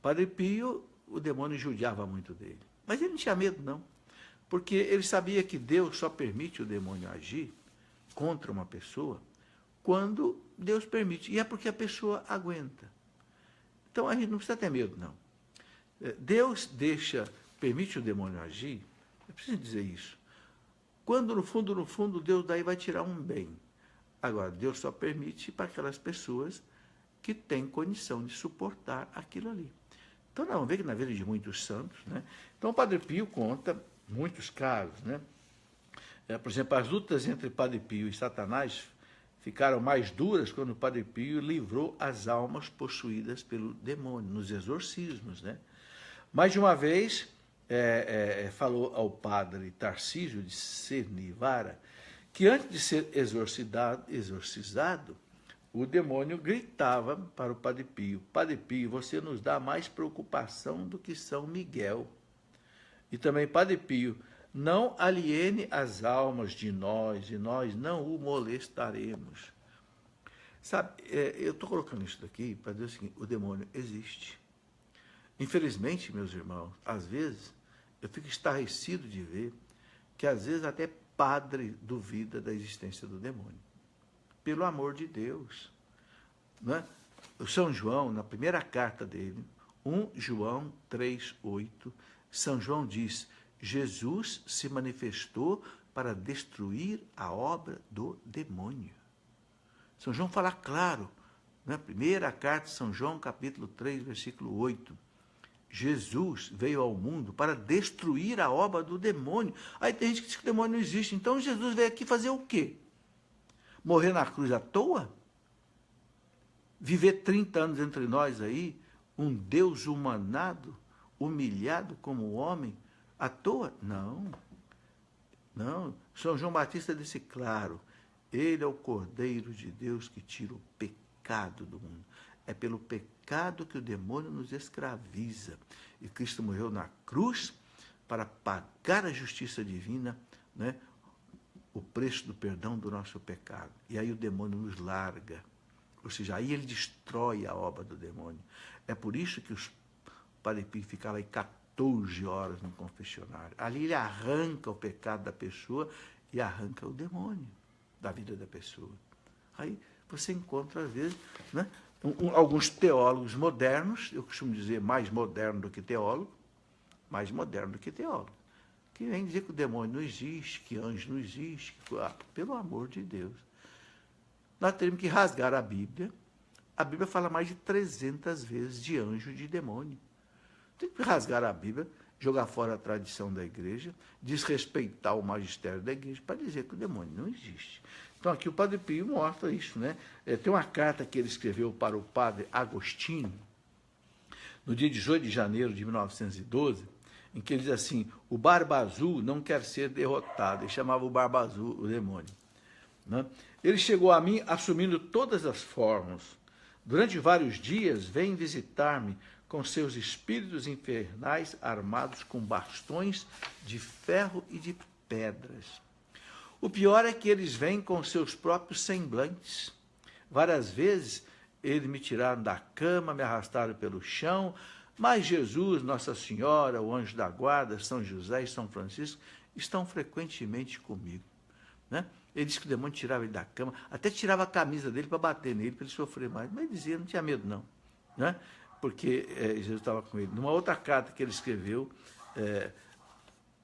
Padre Pio, o demônio judiava muito dele, mas ele não tinha medo, não, porque ele sabia que Deus só permite o demônio agir contra uma pessoa quando Deus permite, e é porque a pessoa aguenta. Então, a gente não precisa ter medo, não. Deus permite o demônio agir, é preciso dizer isso, quando, no fundo, Deus daí vai tirar um bem. Agora, Deus só permite para aquelas pessoas que têm condição de suportar aquilo ali. Então, nós vamos ver que na vida de muitos santos, né? Então, o Padre Pio conta muitos casos, né? Por exemplo, as lutas entre Padre Pio e Satanás ficaram mais duras quando o Padre Pio livrou as almas possuídas pelo demônio, nos exorcismos, né? Mais de uma vez, falou ao padre Tarcísio de Cernivara que antes de ser exorcizado, o demônio gritava para o Padre Pio: Padre Pio, você nos dá mais preocupação do que São Miguel. E também, Padre Pio, não aliene as almas de nós, e nós não o molestaremos. Sabe, eu estou colocando isso daqui para dizer o seguinte: o demônio existe. Infelizmente, meus irmãos, às vezes, eu fico estarrecido de ver que, às vezes, até padre duvida da existência do demônio. Pelo amor de Deus. Não é? o São João, na primeira carta dele, 1 João 3,8, São João diz: Jesus se manifestou para destruir a obra do demônio. São João fala claro, na primeira carta de São João, capítulo 3, versículo 8. Jesus veio ao mundo para destruir a obra do demônio. Aí tem gente que diz que o demônio não existe. Então Jesus veio aqui fazer o quê? Morrer na cruz à toa? Viver 30 anos entre nós aí, um Deus humanado, humilhado como homem, à toa? Não. Não. São João Batista disse claro, ele é o Cordeiro de Deus que tira o pecado do mundo. É pelo pecado que o demônio nos escraviza. E Cristo morreu na cruz para pagar a justiça divina, né, o preço do perdão do nosso pecado. E aí o demônio nos larga. Ou seja, aí ele destrói a obra do demônio. É por isso que os Padre Pio ficava aí 14 horas no confessionário. Ali ele arranca o pecado da pessoa e arranca o demônio da vida da pessoa. Aí você encontra, às vezes, né, alguns teólogos modernos, eu costumo dizer mais moderno do que teólogo, que vem dizer que o demônio não existe, que anjo não existe, pelo amor de Deus. Nós temos que rasgar a Bíblia. A Bíblia fala mais de 300 vezes de anjo e de demônio. Tem que rasgar a Bíblia, jogar fora a tradição da igreja, desrespeitar o magistério da igreja para dizer que o demônio não existe. Então aqui o Padre Pio mostra isso, né? Tem uma carta que ele escreveu para o Padre Agostinho, no dia 18 de janeiro de 1912, em que ele diz assim: o Barba Azul não quer ser derrotado. Ele chamava o Barba Azul o demônio, né? Ele chegou a mim assumindo todas as formas. Durante vários dias vem visitar-me com seus espíritos infernais armados com bastões de ferro e de pedras. O pior é que eles vêm com seus próprios semblantes. Várias vezes eles me tiraram da cama, me arrastaram pelo chão, mas Jesus, Nossa Senhora, o anjo da guarda, São José e São Francisco estão frequentemente comigo, né? Ele disse que o demônio tirava ele da cama, até tirava a camisa dele para bater nele, para ele sofrer mais. Mas ele dizia, não tinha medo não, né? Porque Jesus estava com ele. Numa outra carta que ele escreveu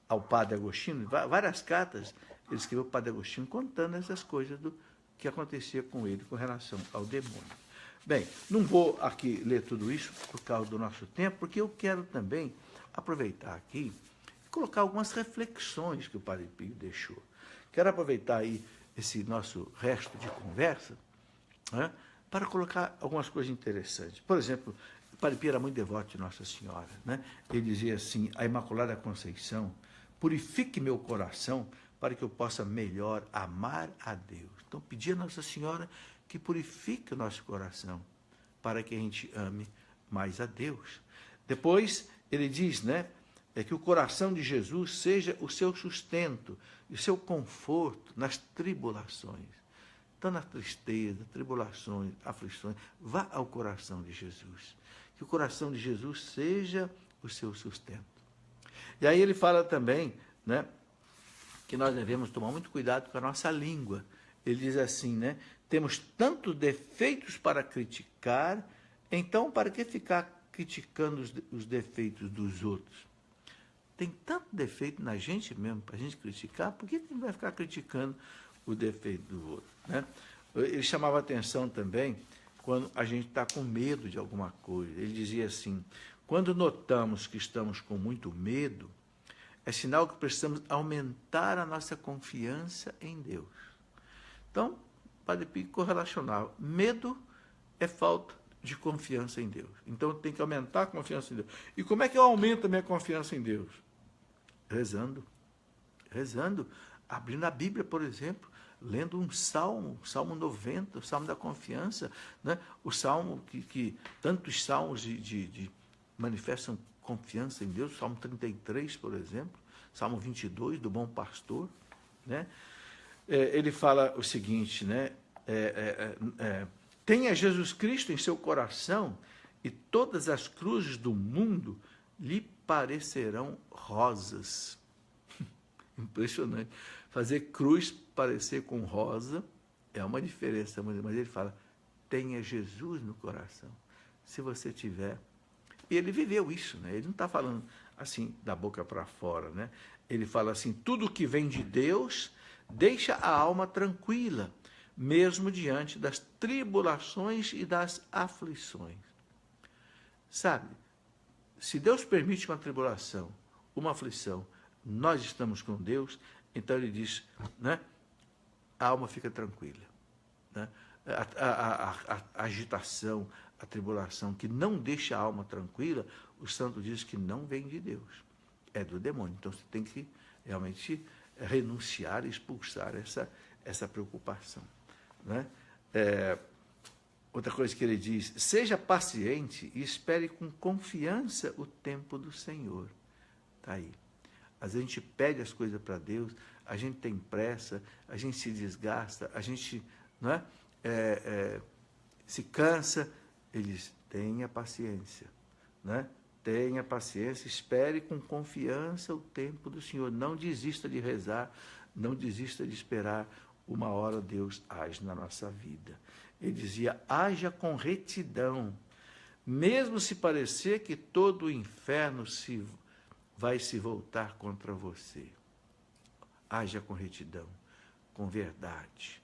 ao Padre Agostinho, várias cartas, ele escreveu ao Padre Agostinho contando essas coisas do que acontecia com ele com relação ao demônio. Bem, não vou aqui ler tudo isso por causa do nosso tempo, porque eu quero também aproveitar aqui e colocar algumas reflexões que o Padre Pio deixou. Quero aproveitar aí esse nosso resto de conversa, né, para colocar algumas coisas interessantes. Por exemplo, o Padre Pio era muito devoto de Nossa Senhora, né? Ele dizia assim: a Imaculada Conceição, purifique meu coração para que eu possa melhor amar a Deus. Então, pedir a Nossa Senhora que purifique o nosso coração para que a gente ame mais a Deus. Depois, ele diz, né, que o coração de Jesus seja o seu sustento e o seu conforto nas tribulações. Então, na tristeza, tribulações, aflições, vá ao coração de Jesus. Que o coração de Jesus seja o seu sustento. E aí ele fala também, né, que nós devemos tomar muito cuidado com a nossa língua. Ele diz assim, né, temos tantos defeitos para criticar, então para que ficar criticando os defeitos dos outros? Tem tanto defeito na gente mesmo, para a gente criticar, por que a gente vai ficar criticando o defeito do outro, né? Ele chamava atenção também quando a gente está com medo de alguma coisa. Ele dizia assim, quando notamos que estamos com muito medo, é sinal que precisamos aumentar a nossa confiança em Deus. Então, o Padre Pio correlacionava. Medo é falta de confiança em Deus. Então, eu tenho que aumentar a confiança em Deus. E como é que eu aumento a minha confiança em Deus? Rezando. Rezando. Abrindo a Bíblia, por exemplo. Lendo um salmo, Salmo 90, o Salmo da Confiança, né? O salmo que tantos salmos manifestam confiança em Deus, Salmo 33, por exemplo, Salmo 22, do Bom Pastor, né? Ele fala o seguinte, né? Tenha Jesus Cristo em seu coração e todas as cruzes do mundo lhe parecerão rosas. Impressionante. Fazer cruz parecer com rosa é uma diferença, mas ele fala, tenha Jesus no coração. Se você tiver... E ele viveu isso, né? Ele não está falando assim, da boca para fora, né? Ele fala assim, tudo que vem de Deus deixa a alma tranquila, mesmo diante das tribulações e das aflições. Sabe, se Deus permite uma tribulação, uma aflição, nós estamos com Deus, então ele diz, né, a alma fica tranquila. Né? A agitação, a tribulação que não deixa a alma tranquila, o santo diz que não vem de Deus, é do demônio. Então você tem que realmente renunciar, expulsar essa preocupação. Né? Outra coisa que ele diz, seja paciente e espere com confiança o tempo do Senhor. Está aí. Às vezes a gente pede as coisas para Deus, a gente tem pressa, a gente se desgasta, a gente, não é? Se cansa. Ele diz, tenha paciência. Né? Tenha paciência, espere com confiança o tempo do Senhor. Não desista de rezar, não desista de esperar. Uma hora Deus age na nossa vida. Ele dizia, haja com retidão, mesmo se parecer que todo o inferno vai se voltar contra você. Haja com retidão, com verdade.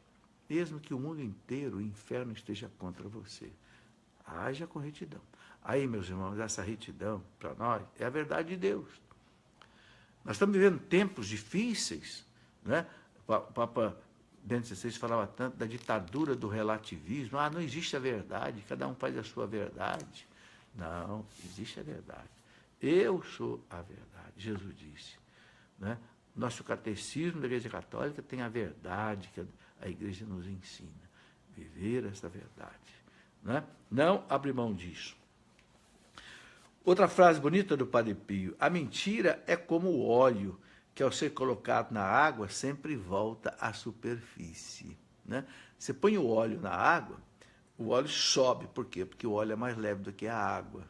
Mesmo que o mundo inteiro, o inferno esteja contra você. Haja com retidão. Aí, meus irmãos, essa retidão, para nós, é a verdade de Deus. Nós estamos vivendo tempos difíceis, né? O Papa Bento XVI falava tanto da ditadura do relativismo. Ah, não existe a verdade, cada um faz a sua verdade. Não, existe a verdade. Eu sou a verdade, Jesus disse. Né? Nosso catecismo da Igreja Católica tem a verdade que a Igreja nos ensina. Viver essa verdade. Né? Não abrir mão disso. Outra frase bonita do Padre Pio. A mentira é como o óleo, que ao ser colocado na água, sempre volta à superfície. Né? Você põe o óleo na água, o óleo sobe. Por quê? Porque o óleo é mais leve do que a água.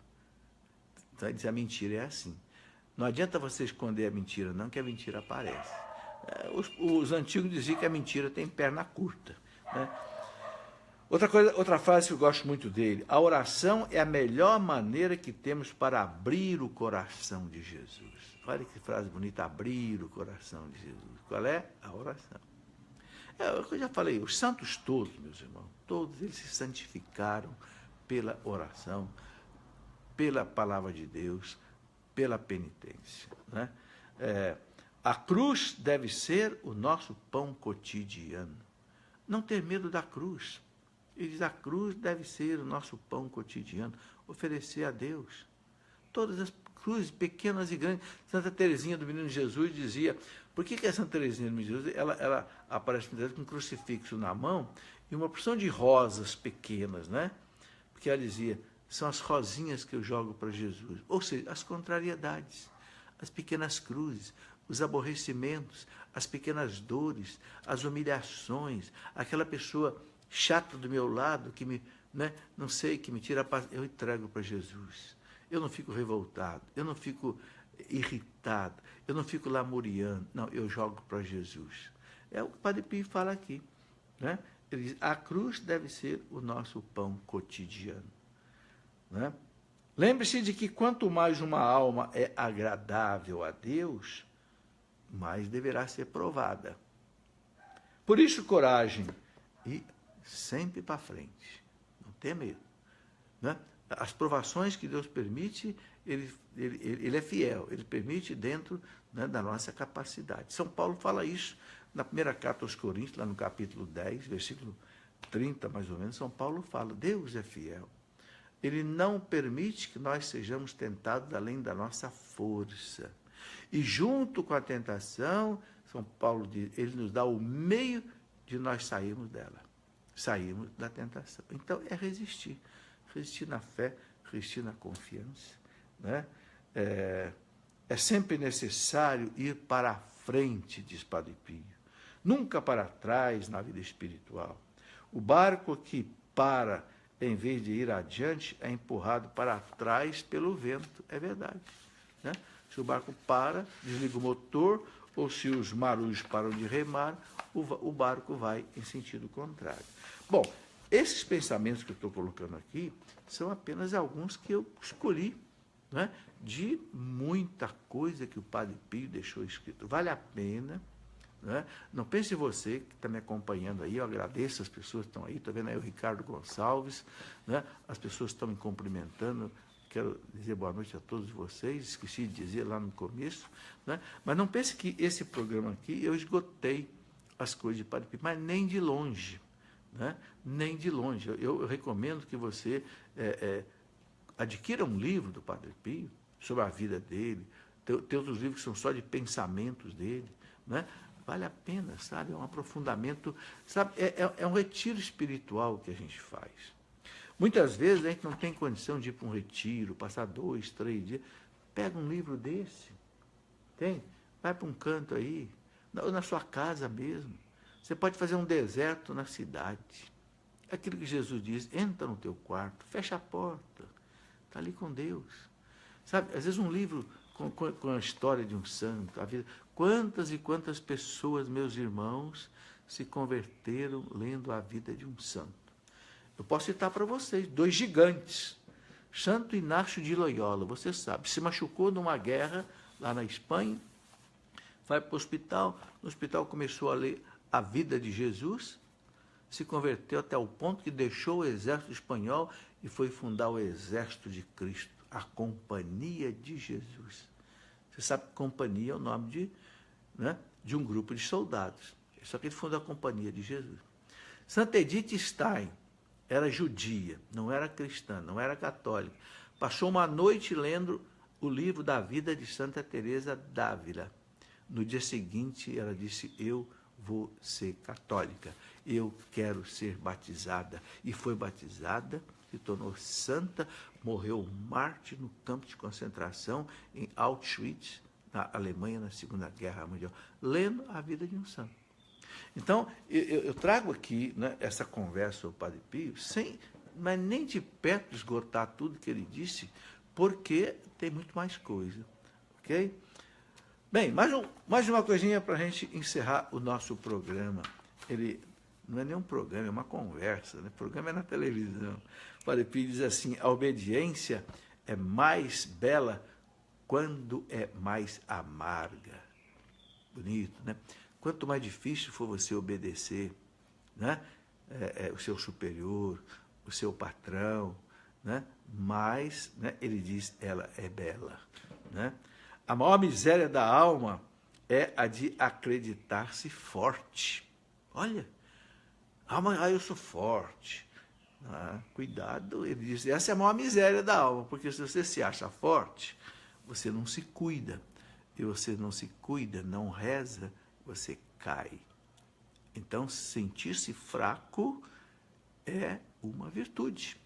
Então, ele diz, a mentira é assim. Não adianta você esconder a mentira, não, que a mentira aparece. Os antigos diziam que a mentira tem perna curta. Né? Outra frase que eu gosto muito dele. A oração é a melhor maneira que temos para abrir o coração de Jesus. Olha que frase bonita, abrir o coração de Jesus. Qual é? A oração. Eu já falei, os santos todos, meus irmãos, todos eles se santificaram pela oração, pela palavra de Deus, pela penitência. Né? A cruz deve ser o nosso pão cotidiano. Não ter medo da cruz. Ele diz, a cruz deve ser o nosso pão cotidiano. Oferecer a Deus. Todas as cruzes, pequenas e grandes. Santa Teresinha do Menino Jesus dizia, por que a Santa Teresinha do Menino Jesus, ela aparece com um crucifixo na mão e uma porção de rosas pequenas, né? Porque ela dizia, são as rosinhas que eu jogo para Jesus. Ou seja, as contrariedades, as pequenas cruzes, os aborrecimentos, as pequenas dores, as humilhações, aquela pessoa chata do meu lado, que me, né, não sei, que me tira a paz, eu entrego para Jesus. Eu não fico revoltado, eu não fico irritado, eu não fico lamuriando, não, eu jogo para Jesus. É o que o Padre Pio fala aqui. Né? Ele diz, a cruz deve ser o nosso pão cotidiano. Né? Lembre-se de que quanto mais uma alma é agradável a Deus, mais deverá ser provada. Por isso, coragem e sempre para frente, não tenha medo. Né? As provações que Deus permite, ele é fiel, ele permite dentro, né, da nossa capacidade. São Paulo fala isso na primeira carta aos Coríntios, lá no capítulo 10, versículo 30, mais ou menos, São Paulo fala, Deus é fiel. Ele não permite que nós sejamos tentados além da nossa força. E junto com a tentação, São Paulo diz, ele nos dá o meio de nós sairmos dela. Sairmos da tentação. Então, é resistir. Resistir na fé, resistir na confiança. Né? É sempre necessário ir para a frente, diz Padre Pio. Nunca para trás na vida espiritual. O barco que para, em vez de ir adiante, é empurrado para trás pelo vento. É verdade. Né? Se o barco para, desliga o motor, ou se os marujos param de remar, o barco vai em sentido contrário. Bom, esses pensamentos que eu estou colocando aqui são apenas alguns que eu escolhi, né, de muita coisa que o Padre Pio deixou escrito. Vale a pena, né? Não pense você que está me acompanhando aí, eu agradeço as pessoas que estão aí, estou vendo aí o Ricardo Gonçalves, né? As pessoas estão me cumprimentando, quero dizer boa noite a todos vocês, esqueci de dizer lá no começo, né? Mas não pense que esse programa aqui eu esgotei as coisas de Padre Pio, mas nem de longe, né? Nem de longe. Eu recomendo que você adquira um livro do Padre Pio sobre a vida dele, tem outros livros que são só de pensamentos dele, né? Vale a pena, sabe? É um aprofundamento, sabe? É um retiro espiritual que a gente faz. Muitas vezes a gente não tem condição de ir para um retiro, passar 2, 3 dias. Pega um livro desse, tem? Vai para um canto aí, ou na sua casa mesmo. Você pode fazer um deserto na cidade. Aquilo que Jesus diz, entra no teu quarto, fecha a porta, está ali com Deus. Sabe, às vezes um livro com a história de um santo, a vida. Quantas e quantas pessoas, meus irmãos, se converteram lendo a vida de um santo. Eu posso citar para vocês 2 gigantes. Santo Inácio de Loyola, você sabe, se machucou numa guerra lá na Espanha, vai para o hospital, no hospital começou a ler a vida de Jesus, se converteu até o ponto que deixou o exército espanhol e foi fundar o exército de Cristo, a Companhia de Jesus. Você sabe que companhia é o nome de um grupo de soldados. Só que ele fundou a Companhia de Jesus. Santa Edith Stein era judia, não era cristã, não era católica. Passou uma noite lendo o livro da vida de Santa Teresa d'Ávila. No dia seguinte, ela disse, eu vou ser católica, eu quero ser batizada. E foi batizada, se tornou santa, morreu mártir no campo de concentração em Auschwitz, na Alemanha, na Segunda Guerra Mundial, lendo a vida de um santo. Então, eu trago aqui, né, essa conversa ao Padre Pio, mas nem de perto esgotar tudo que ele disse, porque tem muito mais coisa. Ok? Bem, mais uma coisinha para a gente encerrar o nosso programa. Ele não é nem um programa, é uma conversa, né? O programa é na televisão. O Padre Pio diz assim, a obediência é mais bela quando é mais amarga. Bonito, né? Quanto mais difícil for você obedecer, né? O seu superior, o seu patrão, né? Mais, né? Ele diz, ela é bela, né? A maior miséria da alma é a de acreditar-se forte. Olha, eu sou forte. Cuidado, ele diz, essa é a maior miséria da alma, porque se você se acha forte, você não se cuida. E você não se cuida, não reza, você cai. Então, sentir-se fraco é uma virtude.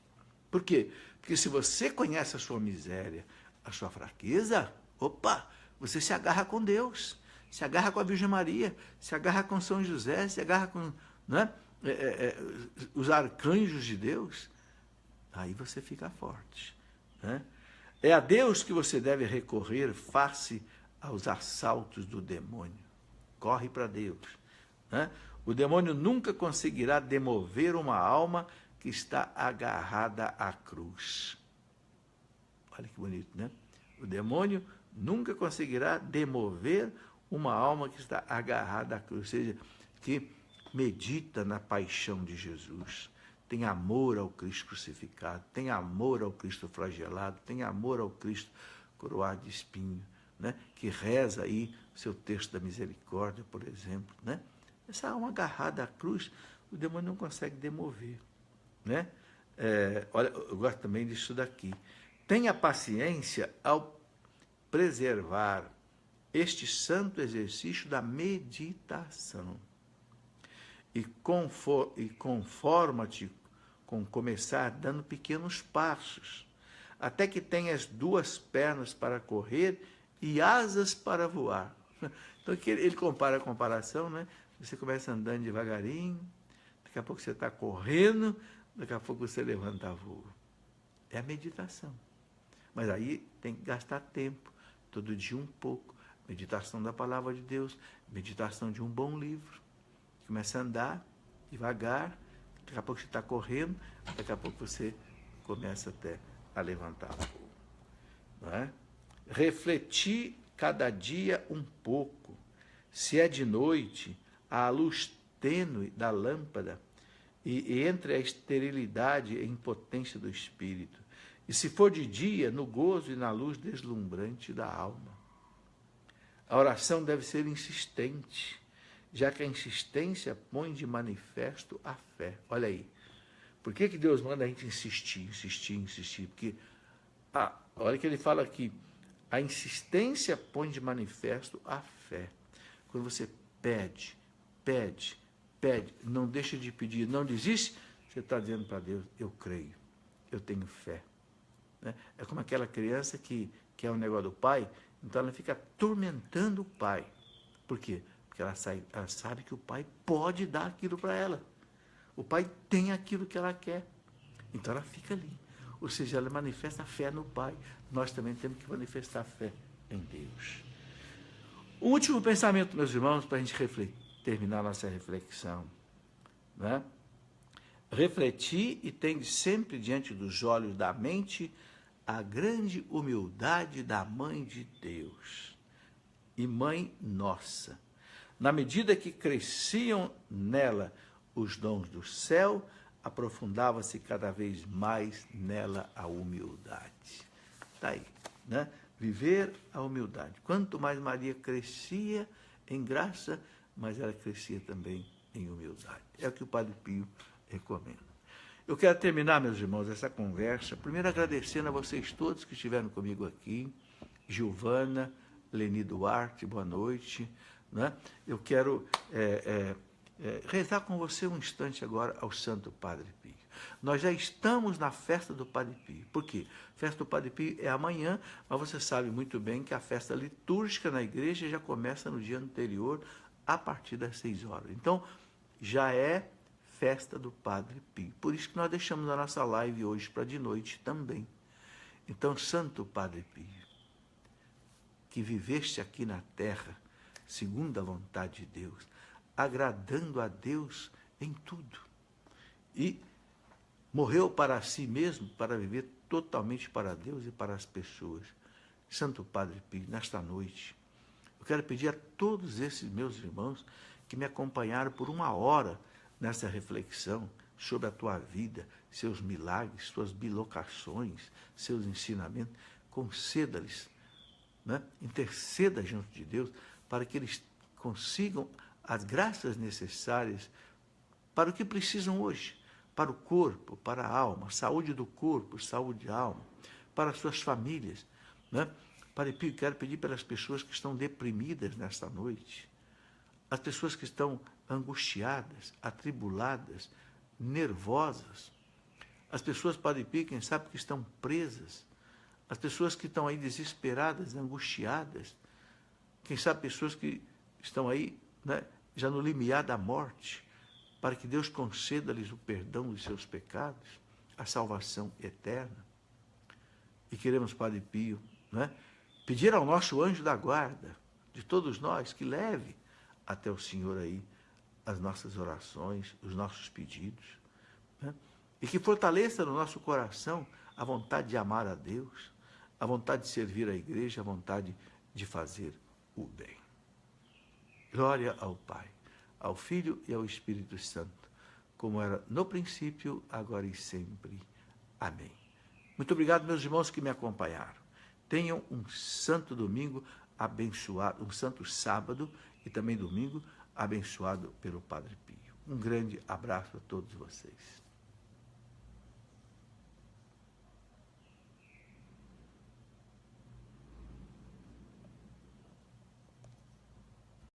Por quê? Porque se você conhece a sua miséria, a sua fraqueza, opa, você se agarra com Deus, se agarra com a Virgem Maria, se agarra com São José, se agarra com, né, os arcanjos de Deus, aí você fica forte. Né? É a Deus que você deve recorrer face aos assaltos do demônio. Corre para Deus. Né? O demônio nunca conseguirá demover uma alma que está agarrada à cruz. Olha que bonito, né? O demônio nunca conseguirá demover uma alma que está agarrada à cruz, ou seja, que medita na paixão de Jesus, tem amor ao Cristo crucificado, tem amor ao Cristo flagelado, tem amor ao Cristo coroado de espinho, né? Que reza aí o seu texto da misericórdia, por exemplo. Né? Essa alma agarrada à cruz, o demônio não consegue demover. Né? Olha, eu gosto também disso daqui. Tenha paciência ao preservar este santo exercício da meditação. E conforma-te com começar dando pequenos passos, até que tenhas 2 pernas para correr e asas para voar. Então, aqui ele compara a comparação, né? Você começa andando devagarinho, daqui a pouco você está correndo, daqui a pouco você levanta voo. É a meditação. Mas aí tem que gastar tempo, todo dia um pouco. Meditação da palavra de Deus, meditação de um bom livro. Começa a andar devagar, Daqui a pouco você está correndo, daqui a pouco você começa até a levantar um pouco. Não é? Refletir cada dia um pouco. Se é de noite, a luz tênue da lâmpada e entre a esterilidade e impotência do espírito. E se for de dia, no gozo e na luz deslumbrante da alma. A oração deve ser insistente, já que a insistência põe de manifesto a fé. Olha aí. Por que Deus manda a gente insistir? Porque, olha que ele fala aqui, a insistência põe de manifesto a fé. Quando você pede, não deixa de pedir, não desiste, você está dizendo para Deus, eu creio, eu tenho fé. É como aquela criança que quer um negócio do pai, então ela fica atormentando o pai. Por quê? Porque ela sabe que o pai pode dar aquilo para ela. O pai tem aquilo que ela quer. Então ela fica ali. Ou seja, ela manifesta a fé no pai. Nós também temos que manifestar a fé em Deus. O último pensamento, meus irmãos, para a gente terminar nossa reflexão. Né? Refletir e tende sempre diante dos olhos da mente a grande humildade da Mãe de Deus e Mãe Nossa. Na medida que cresciam nela os dons do céu, aprofundava-se cada vez mais nela a humildade. Está aí, né? Viver a humildade. Quanto mais Maria crescia em graça, mais ela crescia também em humildade. É o que o Padre Pio recomenda. Eu quero terminar, meus irmãos, essa conversa, primeiro agradecendo a vocês todos que estiveram comigo aqui, Giovana, Leni Duarte, boa noite. Né? Eu quero rezar com você um instante agora ao Santo Padre Pio. Nós já estamos na festa do Padre Pio. Por quê? A festa do Padre Pio é amanhã, mas você sabe muito bem que a festa litúrgica na igreja já começa no dia anterior, a partir das 6 horas. Então, já é festa do Padre Pio. Por isso que nós deixamos a nossa live hoje para de noite também. Então, Santo Padre Pio, que viveste aqui na terra, segundo a vontade de Deus, agradando a Deus em tudo. E morreu para si mesmo, para viver totalmente para Deus e para as pessoas. Santo Padre Pio, nesta noite, eu quero pedir a todos esses meus irmãos que me acompanharam por 1 hora nessa reflexão sobre a tua vida, seus milagres, suas bilocações, seus ensinamentos, conceda-lhes, né? Interceda junto de Deus para que eles consigam as graças necessárias para o que precisam hoje, para o corpo, para a alma, saúde do corpo, saúde da alma, para as suas famílias. Né? Padre Pio, quero pedir pelas pessoas que estão deprimidas nesta noite, as pessoas que estão angustiadas, atribuladas, nervosas, as pessoas, Padre Pio, quem sabe que estão presas, as pessoas que estão aí desesperadas, angustiadas, quem sabe pessoas que estão aí, né, já no limiar da morte, para que Deus conceda-lhes o perdão dos seus pecados, a salvação eterna. E queremos, Padre Pio, né, pedir ao nosso anjo da guarda, de todos nós, que leve até o Senhor aí as nossas orações, os nossos pedidos, né, e que fortaleça no nosso coração a vontade de amar a Deus, a vontade de servir a igreja, a vontade de fazer o bem. Glória ao Pai, ao Filho e ao Espírito Santo, como era no princípio, agora e sempre. Amém. Muito obrigado, meus irmãos que me acompanharam. Tenham um santo domingo abençoado, um santo sábado e também domingo abençoado pelo Padre Pio. Um grande abraço a todos vocês.